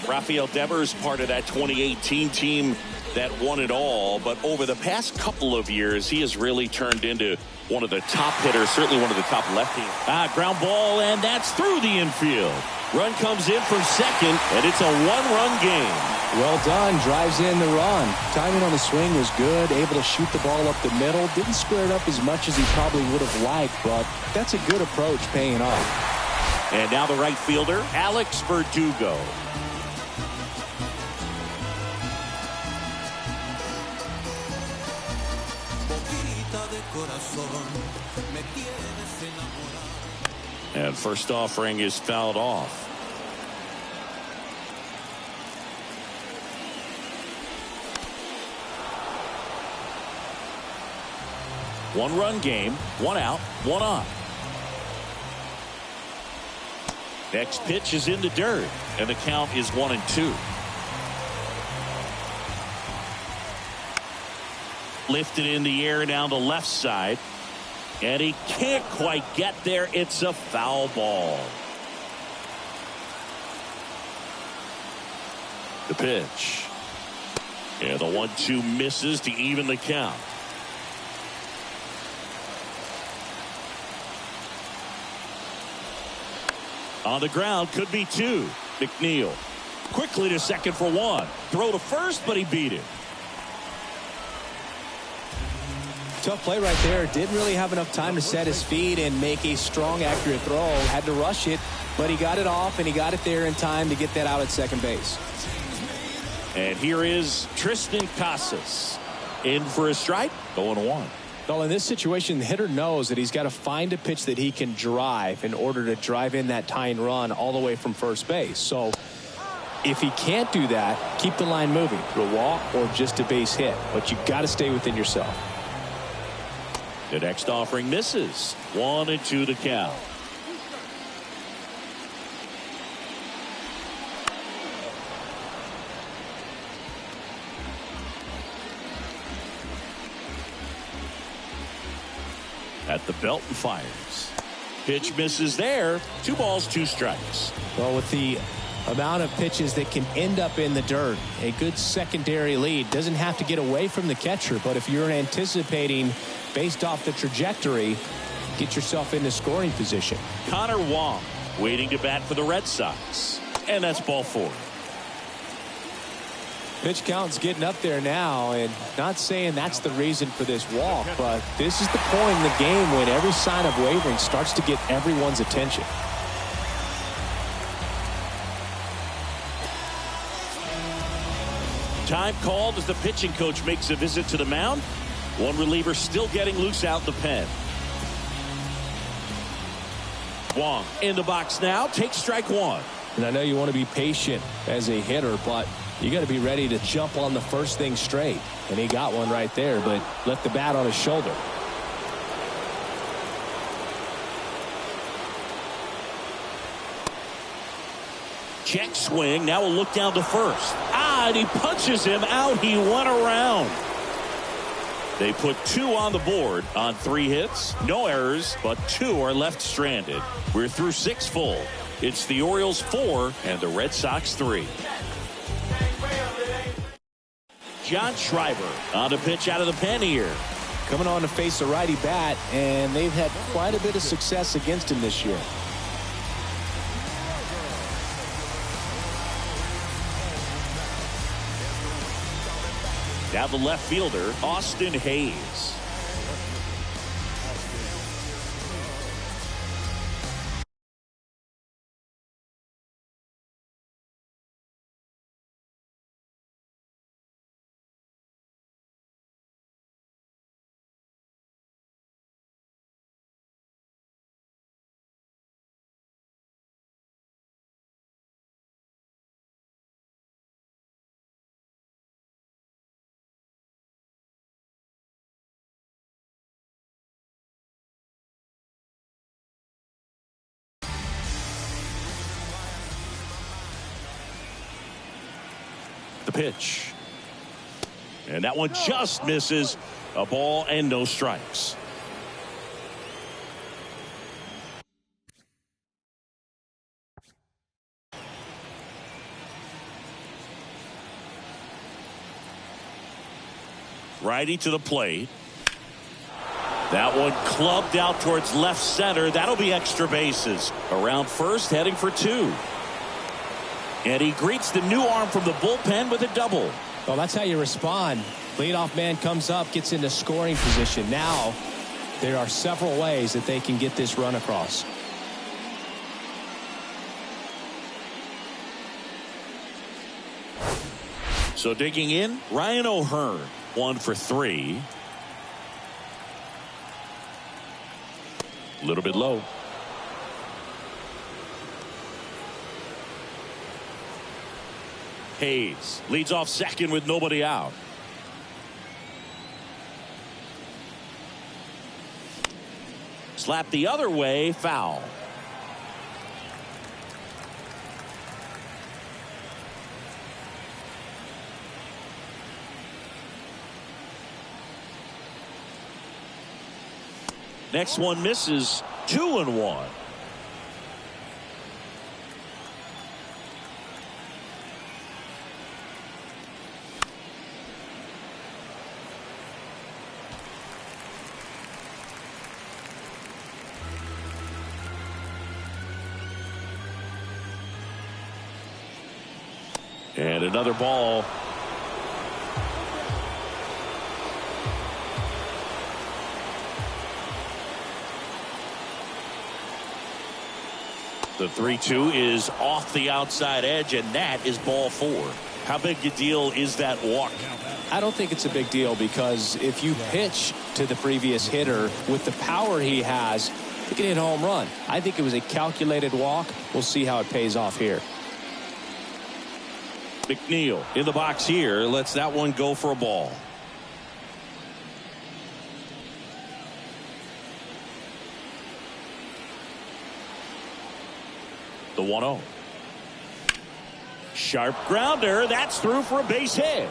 Rafael Devers, part of that 2018 team that won it all. But over the past couple of years, he has really turned into one of the top hitters, certainly one of the top lefty. Ground ball, and that's through the infield. Run comes in from second, and it's a one-run game. Well done. Drives in the run. Timing on the swing was good. Able to shoot the ball up the middle. Didn't square it up as much as he probably would have liked, but that's a good approach paying off. And now the right fielder, Alex Verdugo. And first offering is fouled off. One-run game, one out, one on. Next pitch is in the dirt, and the count is 1-2. Lifted in the air down the left side, and he can't quite get there. It's a foul ball. The pitch. And the 1-2 misses to even the count. On the ground, could be two. McNeil quickly to second for one. Throw to first, but he beat it. Tough play right there. Didn't really have enough time to set his feet and make a strong, accurate throw. Had to rush it, but he got it off, and he got it there in time to get that out at second base. And here is Tristan Casas. In for a strike, going one. Well, in this situation, the hitter knows that he's got to find a pitch that he can drive in order to drive in that tying run all the way from first base. So if he can't do that, keep the line moving through a walk or just a base hit. But you got to stay within yourself. The next offering misses. 1-2 to count. At the belt and fires. Pitch misses there. 2 balls, 2 strikes. Well, with the amount of pitches that can end up in the dirt, a good secondary lead doesn't have to get away from the catcher, but if you're anticipating based off the trajectory, get yourself into scoring position. Connor Wong waiting to bat for the Red Sox, and that's ball 4. Pitch count's getting up there now, and not saying that's the reason for this walk, but this is the point in the game when every sign of wavering starts to get everyone's attention. Time called as the pitching coach makes a visit to the mound. One reliever still getting loose out the pen. Wong in the box now, takes strike 1. And I know you want to be patient as a hitter, but you got to be ready to jump on the first thing straight. And he got one right there, but left the bat on his shoulder. Check swing. Now a look down to first. And he punches him out. He went around. They put 2 on the board on 3 hits. No errors, but 2 are left stranded. We're through 6 full. It's the Orioles 4 and the Red Sox 3. John Schreiber on the pitch out of the pen here. Coming on to face a righty bat, and they've had quite a bit of success against him this year. Now the left fielder, Austin Hayes. The pitch. And that one just misses. A ball and no strikes. Righty to the plate. That one clubbed out towards left center. That'll be extra bases. Around first, heading for 2. And he greets the new arm from the bullpen with a double. Well, that's how you respond. Leadoff man comes up, gets into scoring position. Now, there are several ways that they can get this run across. So digging in, Ryan O'Hearn, 1 for 3. A little bit low. Hayes leads off second with nobody out. Slap the other way, foul. Next one misses. 2-1. And another ball. The 3-2 is off the outside edge, and that is ball 4. How big a deal is that walk? I don't think it's a big deal, because if you pitch to the previous hitter with the power he has, he can hit a home run. I think it was a calculated walk. We'll see how it pays off here. McNeil in the box here lets that one go for a ball. The 1-0. Sharp grounder. That's through for a base hit.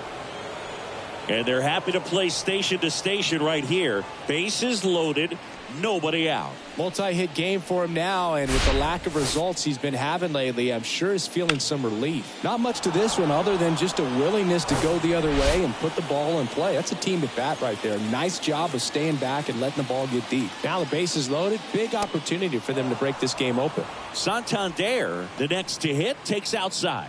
And they're happy to play station to station right here. Bases loaded. Nobody out. Multi-hit game for him now, and with the lack of results he's been having lately, I'm sure he's feeling some relief. Not much to this one other than just a willingness to go the other way and put the ball in play. That's a team at bat right there. Nice job of staying back and letting the ball get deep. Now the base is loaded. Big opportunity for them to break this game open. Santander, the next to hit, takes outside.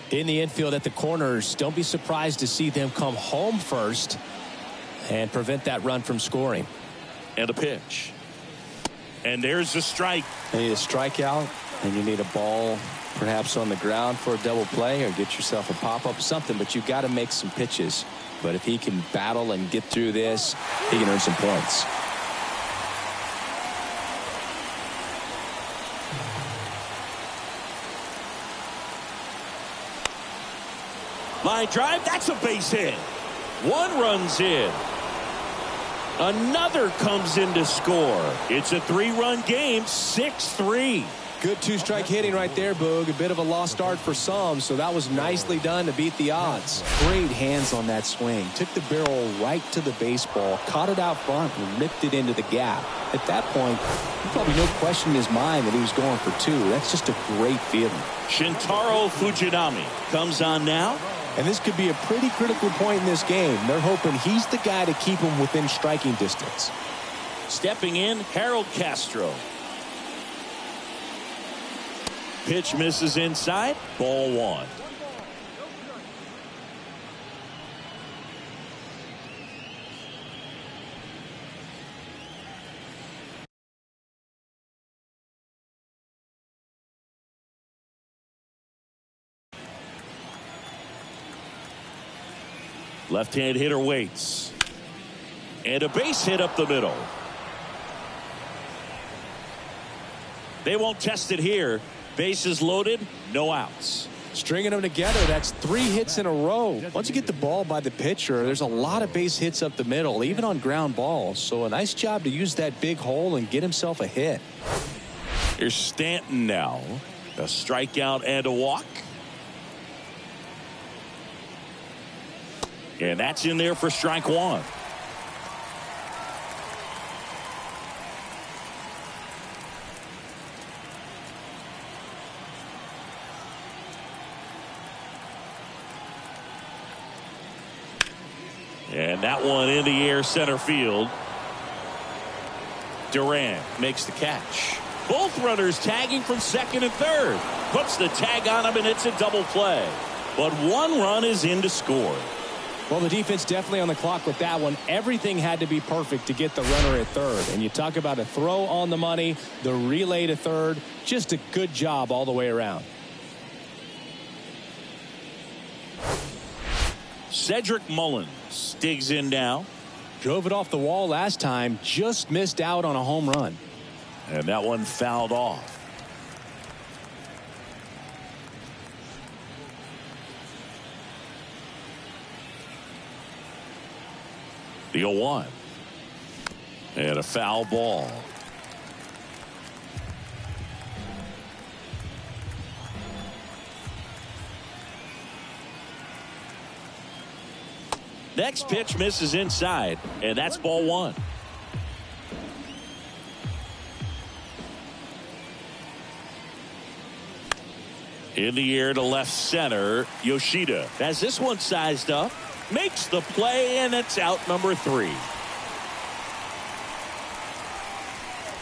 In the infield at the corners, don't be surprised to see them come home first and prevent that run from scoring. And a pitch. And there's the strike. You need a strikeout, and you need a ball perhaps on the ground for a double play, or get yourself a pop-up, something, but you've got to make some pitches. But if he can battle and get through this, he can earn some points. Line drive, that's a base hit. One runs in. Another comes in to score. It's a 3-run game, 6-3. Good two-strike hitting right there, Boog. A bit of a lost start for some, so that was nicely done to beat the odds. Great hands on that swing. Took the barrel right to the baseball, caught it out front, and ripped it into the gap. At that point, probably no question in his mind that he was going for 2. That's just a great feeling. Shintaro Fujinami comes on now. And this could be a pretty critical point in this game. They're hoping he's the guy to keep him within striking distance. Stepping in, Harold Castro. Pitch misses inside. Ball 1. Left-hand hitter waits. And a base hit up the middle. They won't test it here. Bases loaded, no outs. Stringing them together, that's 3 hits in a row. Once you get the ball by the pitcher, there's a lot of base hits up the middle, even on ground balls. So a nice job to use that big hole and get himself a hit. Here's Stanton now. A strikeout and a walk. And that's in there for strike 1. And that one in the air center field. Duran makes the catch. Both runners tagging from second and third. Puts the tag on him, and it's a double play. But one run is in to score. Well, the defense definitely on the clock with that one. Everything had to be perfect to get the runner at third. And you talk about a throw on the money, the relay to third. Just a good job all the way around. Cedric Mullins digs in now. Drove it off the wall last time. Just missed out on a home run. And that one fouled off. The 0-1. And a foul ball. Next pitch misses inside, and that's ball one. In the air to left center, Yoshida has this one sized up, makes the play, and it's out number 3.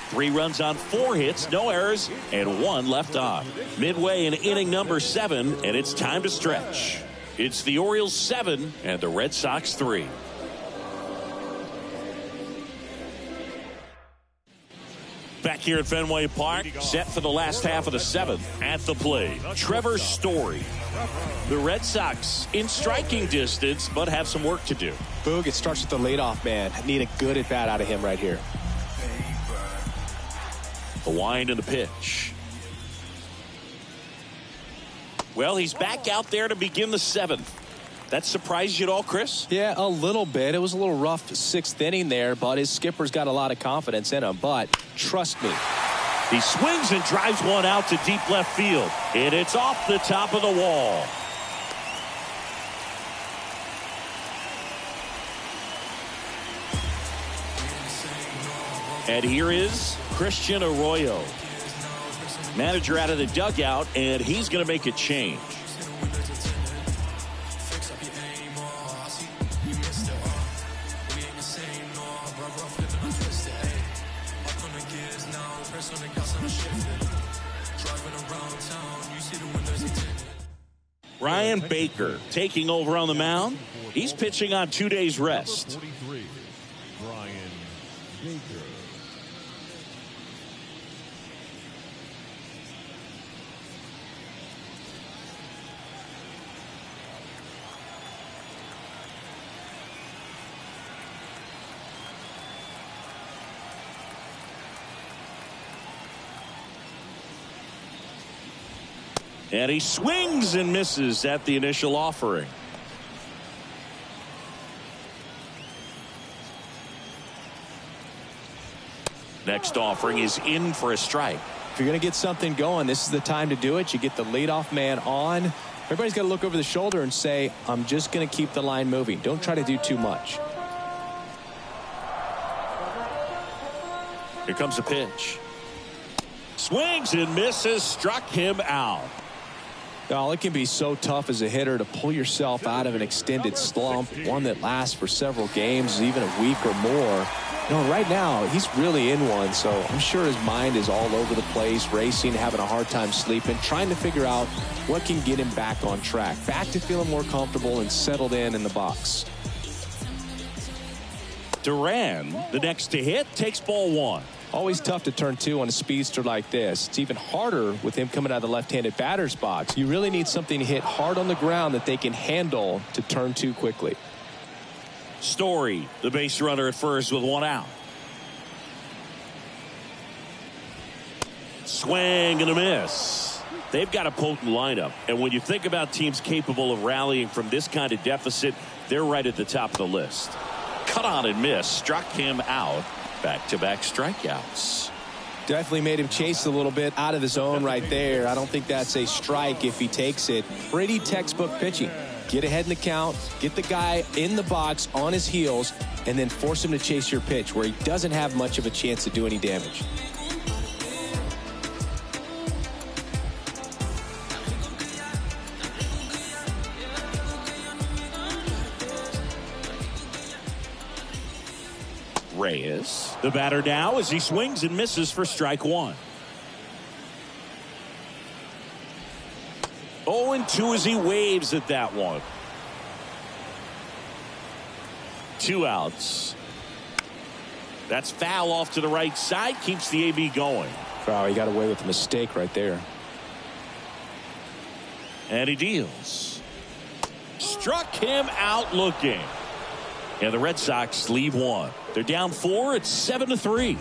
3 runs on 4 hits, no errors, and 1 left on. Midway in inning number 7, and it's time to stretch. It's the Orioles 7 and the Red Sox 3. Back here at Fenway Park, set for the last half of the 7th. At the plate, Trevor Story. The Red Sox in striking distance, but have some work to do. Boog, it starts with the leadoff man. Need a good at bat out of him right here. The wind and the pitch. Well, he's back out there to begin the 7th. That surprised you at all, Chris? Yeah, a little bit. It was a little rough 6th inning there, but his skipper's got a lot of confidence in him. But trust me. He swings and drives one out to deep left field. And it's off the top of the wall. And here is Christian Arroyo. Manager out of the dugout, and he's going to make a change. Ryan Baker taking over on the mound. He's pitching on 2 days rest. 43, Ryan Baker. And he swings and misses at the initial offering. Next offering is in for a strike. If you're going to get something going, this is the time to do it. You get the leadoff man on. Everybody's got to look over the shoulder and say, I'm just going to keep the line moving. Don't try to do too much. Here comes the pitch. Swings and misses, struck him out. Oh, it can be so tough as a hitter to pull yourself out of an extended slump, one that lasts for several games, even a week or more. You know, right now, he's really in one, so I'm sure his mind is all over the place, racing, having a hard time sleeping, trying to figure out what can get him back on track, back to feeling more comfortable and settled in the box. Duran, the next to hit, takes ball 1. Always tough to turn 2 on a speedster like this. It's even harder with him coming out of the left-handed batter's box. You really need something to hit hard on the ground that they can handle to turn 2 quickly. Story, the base runner at first with 1 out. Swing and a miss. They've got a potent lineup, and when you think about teams capable of rallying from this kind of deficit, they're right at the top of the list. Cut on and miss, struck him out. Back-to-back strikeouts. Definitely made him chase a little bit out of the zone right there. I don't think that's a strike if he takes it. Pretty textbook pitching. Get ahead in the count, get the guy in the box on his heels, and then force him to chase your pitch where he doesn't have much of a chance to do any damage. Reyes. The batter now as he swings and misses for strike one. 0-2 as he waves at that one. 2 outs. That's foul off to the right side. Keeps the AB going. Wow, he got away with a mistake right there. And he deals. Struck him out looking. And the Red Sox leave one. They're down 4. It's 7-3.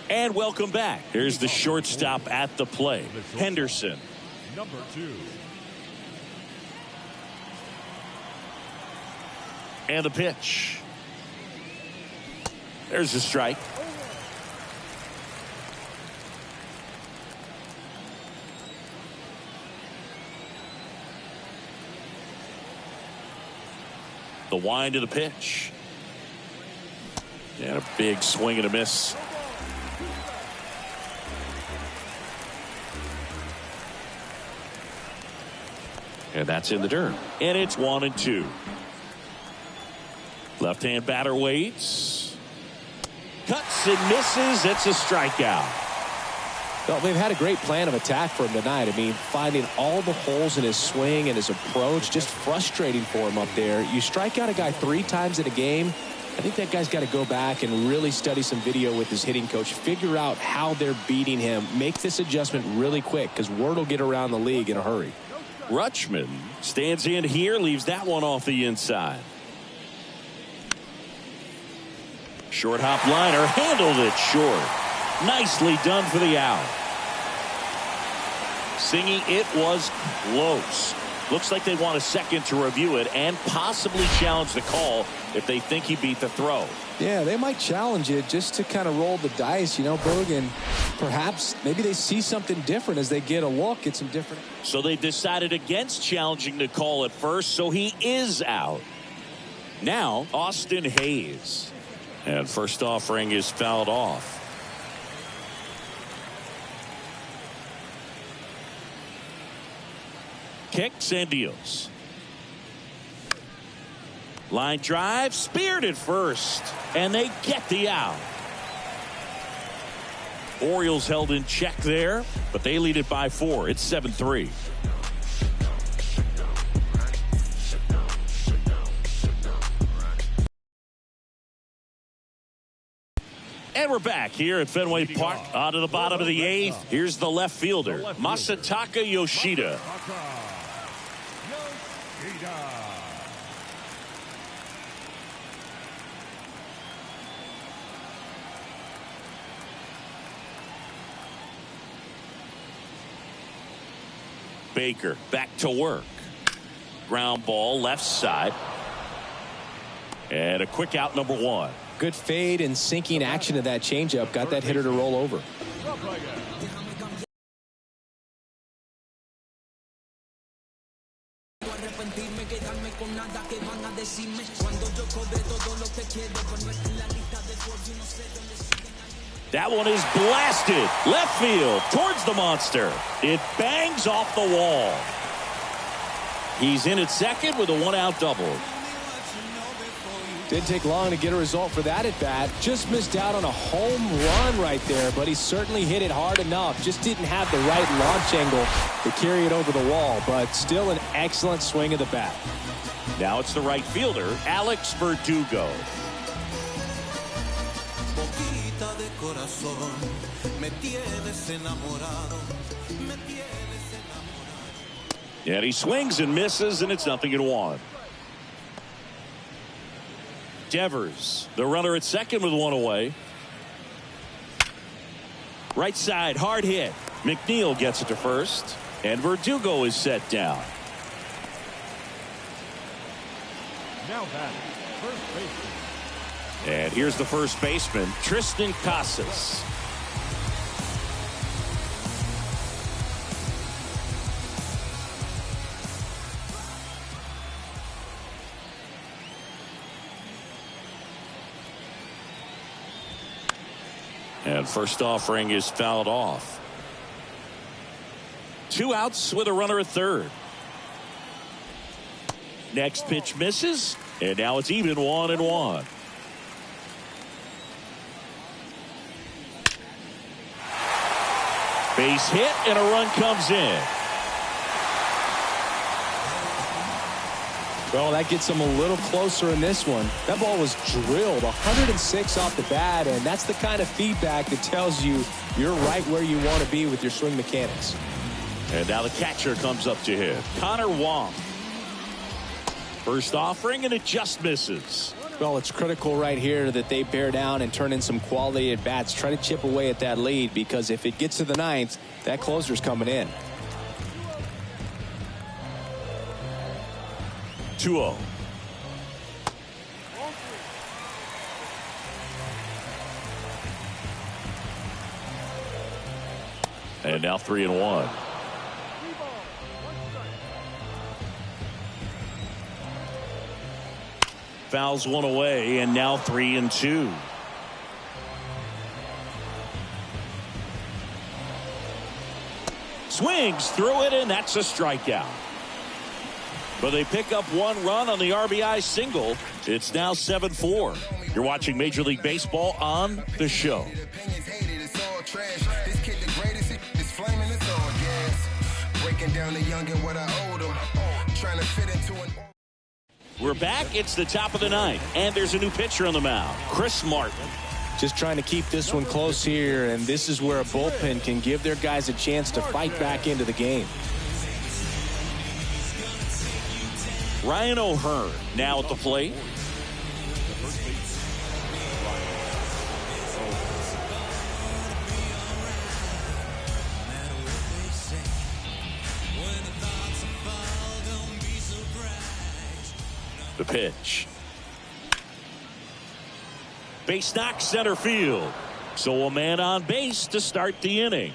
And welcome back. Here's the shortstop at the plate, Henderson. Number 2. And the pitch. There's a strike. The wind of the pitch. And a big swing and a miss. And that's in the dirt. And it's 1-2. Left-hand batter waits. Cuts and misses. It's a strikeout. Well, they've had a great plan of attack for him tonight. I mean, finding all the holes in his swing and his approach, just frustrating for him up there. You strike out a guy 3 times in a game. I think that guy's got to go back and really study some video with his hitting coach. Figure out how they're beating him. Make this adjustment really quick because word will get around the league in a hurry. Rutschman stands in here, leaves that one off the inside. Short hop liner, handled it short. Nicely done for the out. Singy, it was close. Looks like they want a second to review it and possibly challenge the call if they think he beat the throw. Yeah, they might challenge it just to kind of roll the dice, you know, Boog, and perhaps maybe they see something different as they get a look at some different. So they decided against challenging the call at first, so he is out. Now, Austin Hayes. And first offering is fouled off. Kicks and deals. Line drive, speared at first, and they get the out. Orioles held in check there, but they lead it by 4. It's 7-3. And we're back here at Fenway Park. On to the bottom of the 8th. Here's the left fielder, Masataka Yoshida. Baker back to work. Ground ball left side. And a quick out, number 1. Good fade and sinking action to that changeup. Got that hitter to roll over. That one is blasted left field towards the monster. It bangs off the wall. He's in at second with a 1-out double. Didn't take long to get a result for that at bat. Just missed out on a home run right there, but he certainly hit it hard enough. Just didn't have the right launch angle to carry it over the wall, but still an excellent swing of the bat. Now it's the right fielder, Alex Verdugo. And he swings and misses, and it's 0-1. Devers, the runner at second with 1 away. Right side, hard hit. McNeil gets it to first, and Verdugo is set down. Now batting, first baseman. And here's the first baseman, Tristan Casas. And first offering is fouled off. 2 outs with a runner at third. Next pitch misses, and now it's even 1-1. Base hit, and a run comes in. Well, that gets him a little closer in this one. That ball was drilled 106 off the bat, and that's the kind of feedback that tells you you're right where you want to be with your swing mechanics. And now the catcher comes up to hit. Connor Wong. First offering, and it just misses. Well, it's critical right here that they bear down and turn in some quality at bats. Try to chip away at that lead, because if it gets to the ninth, that closer's coming in. 2-0. And now 3-1. Fouls one away, and now 3-2. Swings through it, and that's a strikeout. But they pick up 1 run on the RBI single. It's now 7-4. You're watching Major League Baseball on The Show. We're back. It's the top of the ninth, and there's a new pitcher on the mound, Chris Martin. Just trying to keep this one close here, and this is where a bullpen can give their guys a chance to fight back into the game. Ryan O'Hearn now at the plate. The pitch. Base knock center field. So a man on base to start the inning.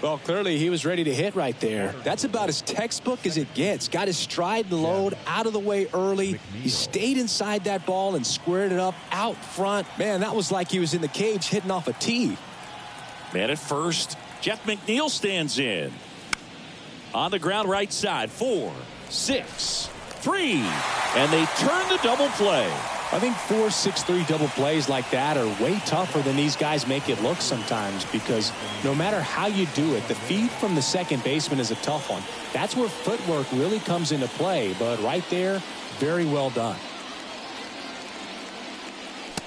Well, clearly he was ready to hit right there. That's about as textbook as it gets. Got his stride and load out of the way early. He stayed inside that ball and squared it up out front. Man, that was like he was in the cage hitting off a tee. Man at first. Jeff McNeil stands in. On the ground right side. 4, 6, 3. And they turn the double play. I think 4, 6, 3 double plays like that are way tougher than these guys make it look sometimes, because no matter how you do it, the feed from the second baseman is a tough one. That's where footwork really comes into play. But right there, very well done.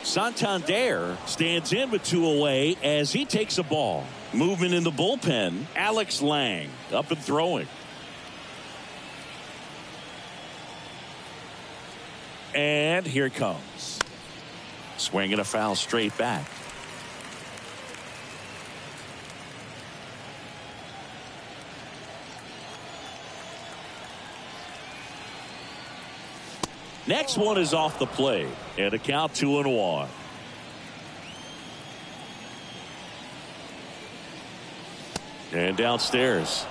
Santander stands in with 2 away as he takes a ball. Movement in the bullpen. Alex Lang up and throwing. And here it comes. Swinging a foul straight back. Next one is off the plate. And a count 2-1. And downstairs.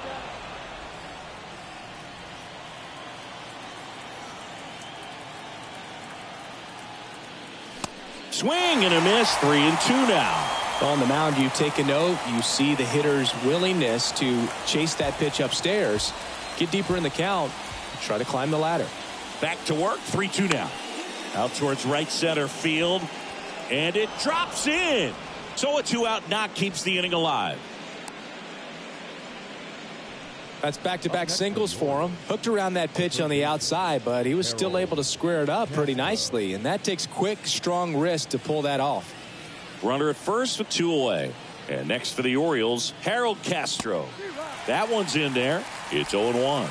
Swing and a miss. 3-2 now. On the mound, you take a note. You see the hitter's willingness to chase that pitch upstairs, get deeper in the count, try to climb the ladder. Back to work. 3-2 now. Out towards right center field. And it drops in. So a 2-out knock keeps the inning alive. That's back-to-back singles for him. Hooked around that pitch on the outside, but he was still able to square it up pretty nicely. And that takes quick, strong wrist to pull that off. Runner at first with 2 away. And next for the Orioles, Harold Castro. That one's in there. It's 0-1.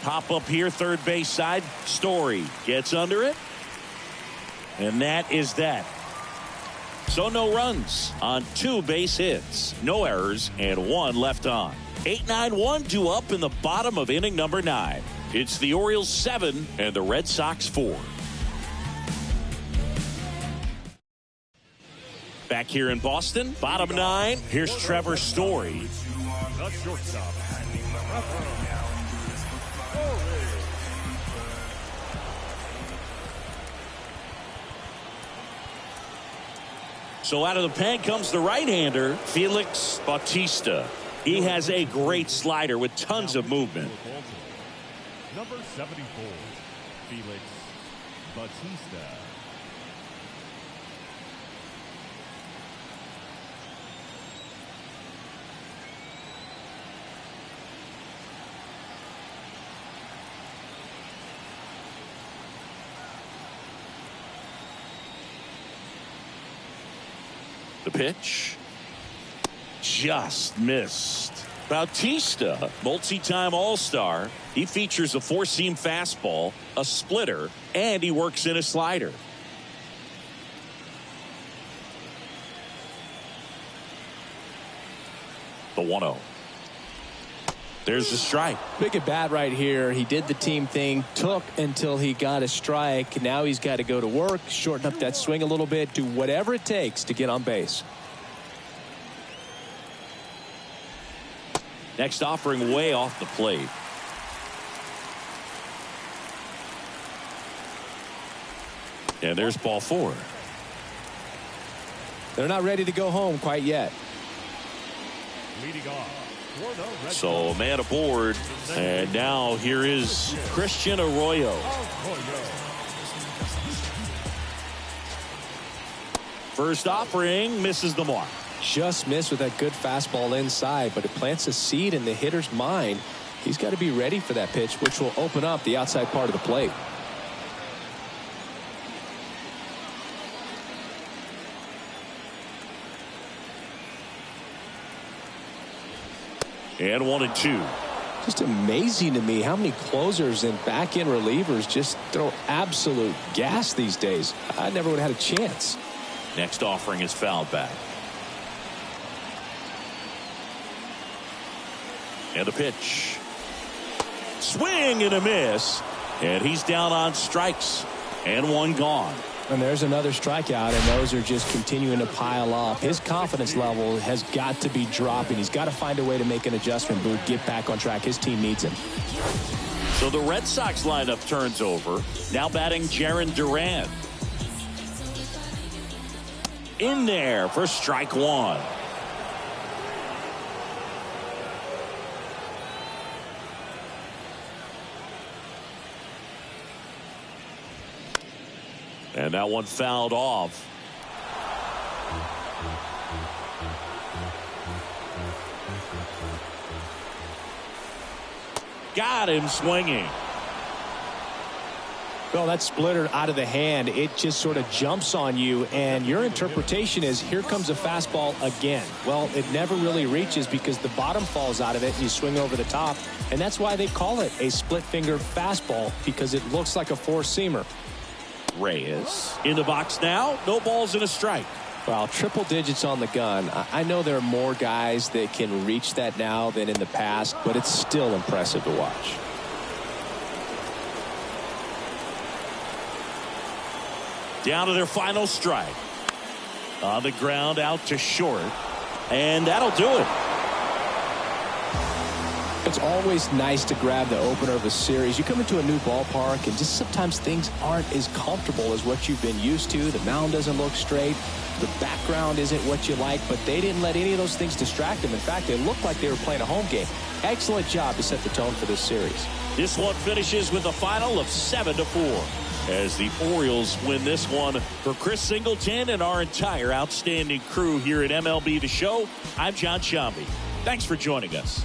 Pop up here, third base side. Story gets under it. And that is that. So no runs on 2 base hits, no errors, and 1 left on. 8-9-1 due up in the bottom of inning number 9. It's the Orioles 7 and the Red Sox 4. Back here in Boston, bottom 9. Here's Trevor Story. The shortstop. So out of the pen comes the right-hander, Felix Bautista. He has a great slider with tons of movement. Number 74, Felix Bautista. The pitch just missed. Bautista, multi-time All-Star. He features a four-seam fastball, a splitter, and he works in a slider. The 1-0. There's the strike. Big at bat right here. He did the team thing, took until he got a strike. Now he's got to go to work, shorten up that swing a little bit, do whatever it takes to get on base. Next offering way off the plate. And there's ball 4. They're not ready to go home quite yet. Leading off. So a man aboard, and now here is Christian Arroyo. First offering misses the mark. Just missed with that good fastball inside, but it plants a seed in the hitter's mind. He's got to be ready for that pitch, which will open up the outside part of the plate. And 1-2. Just amazing to me how many closers and back-end relievers just throw absolute gas these days. I never would have had a chance. Next offering is fouled back. And the pitch. Swing and a miss. And he's down on strikes. And one gone. And there's another strikeout, and those are just continuing to pile up. His confidence level has got to be dropping. He's got to find a way to make an adjustment, Boog, get back on track. His team needs him. So the Red Sox lineup turns over. Now batting Jarren Duran. In there for strike 1. And that one fouled off. Got him swinging. Well, that splitter out of the hand, it just sort of jumps on you, and your interpretation is here comes a fastball again. Well, it never really reaches because the bottom falls out of it and you swing over the top, and that's why they call it a split finger fastball, because it looks like a four-seamer. Reyes in the box now. No balls and a strike. Well, triple digits on the gun. I know there are more guys that can reach that now than in the past, but it's still impressive to watch. Down to their final strike. On the ground, out to short. And that'll do it. It's always nice to grab the opener of a series. You come into a new ballpark, and just sometimes things aren't as comfortable as what you've been used to. The mound doesn't look straight. The background isn't what you like, but they didn't let any of those things distract them. In fact, they looked like they were playing a home game. Excellent job to set the tone for this series. This one finishes with a final of 7-4 as the Orioles win this one. For Chris Singleton and our entire outstanding crew here at MLB The Show, I'm John Shambi. Thanks for joining us.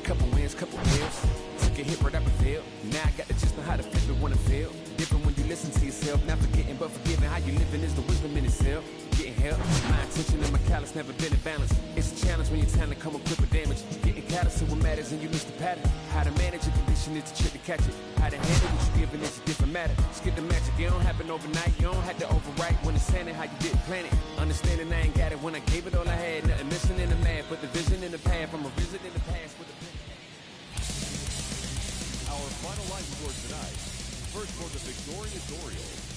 Couple wins, couple pills. Took a hit right up the field. Now I got the just know how to flip it when I feel. Different when you listen to yourself. Not forgetting but forgiving. How you living is the wisdom in itself. Getting help. My attention and my callous never been in balance. It's a challenge when your talent come equipped with damage. Getting callous to what matters and you miss the pattern. How to manage your condition is the trick to catch it. How to handle what you giving is a different matter. Skip the magic. It don't happen overnight. You don't have to overwrite when it's standing how you didn't plan it. Understanding I ain't got it when I gave it all I had. Nothing missing in the lab, but the vision in the path. I'm a visit in the past with the Our final line score tonight. First for the victorious Orioles,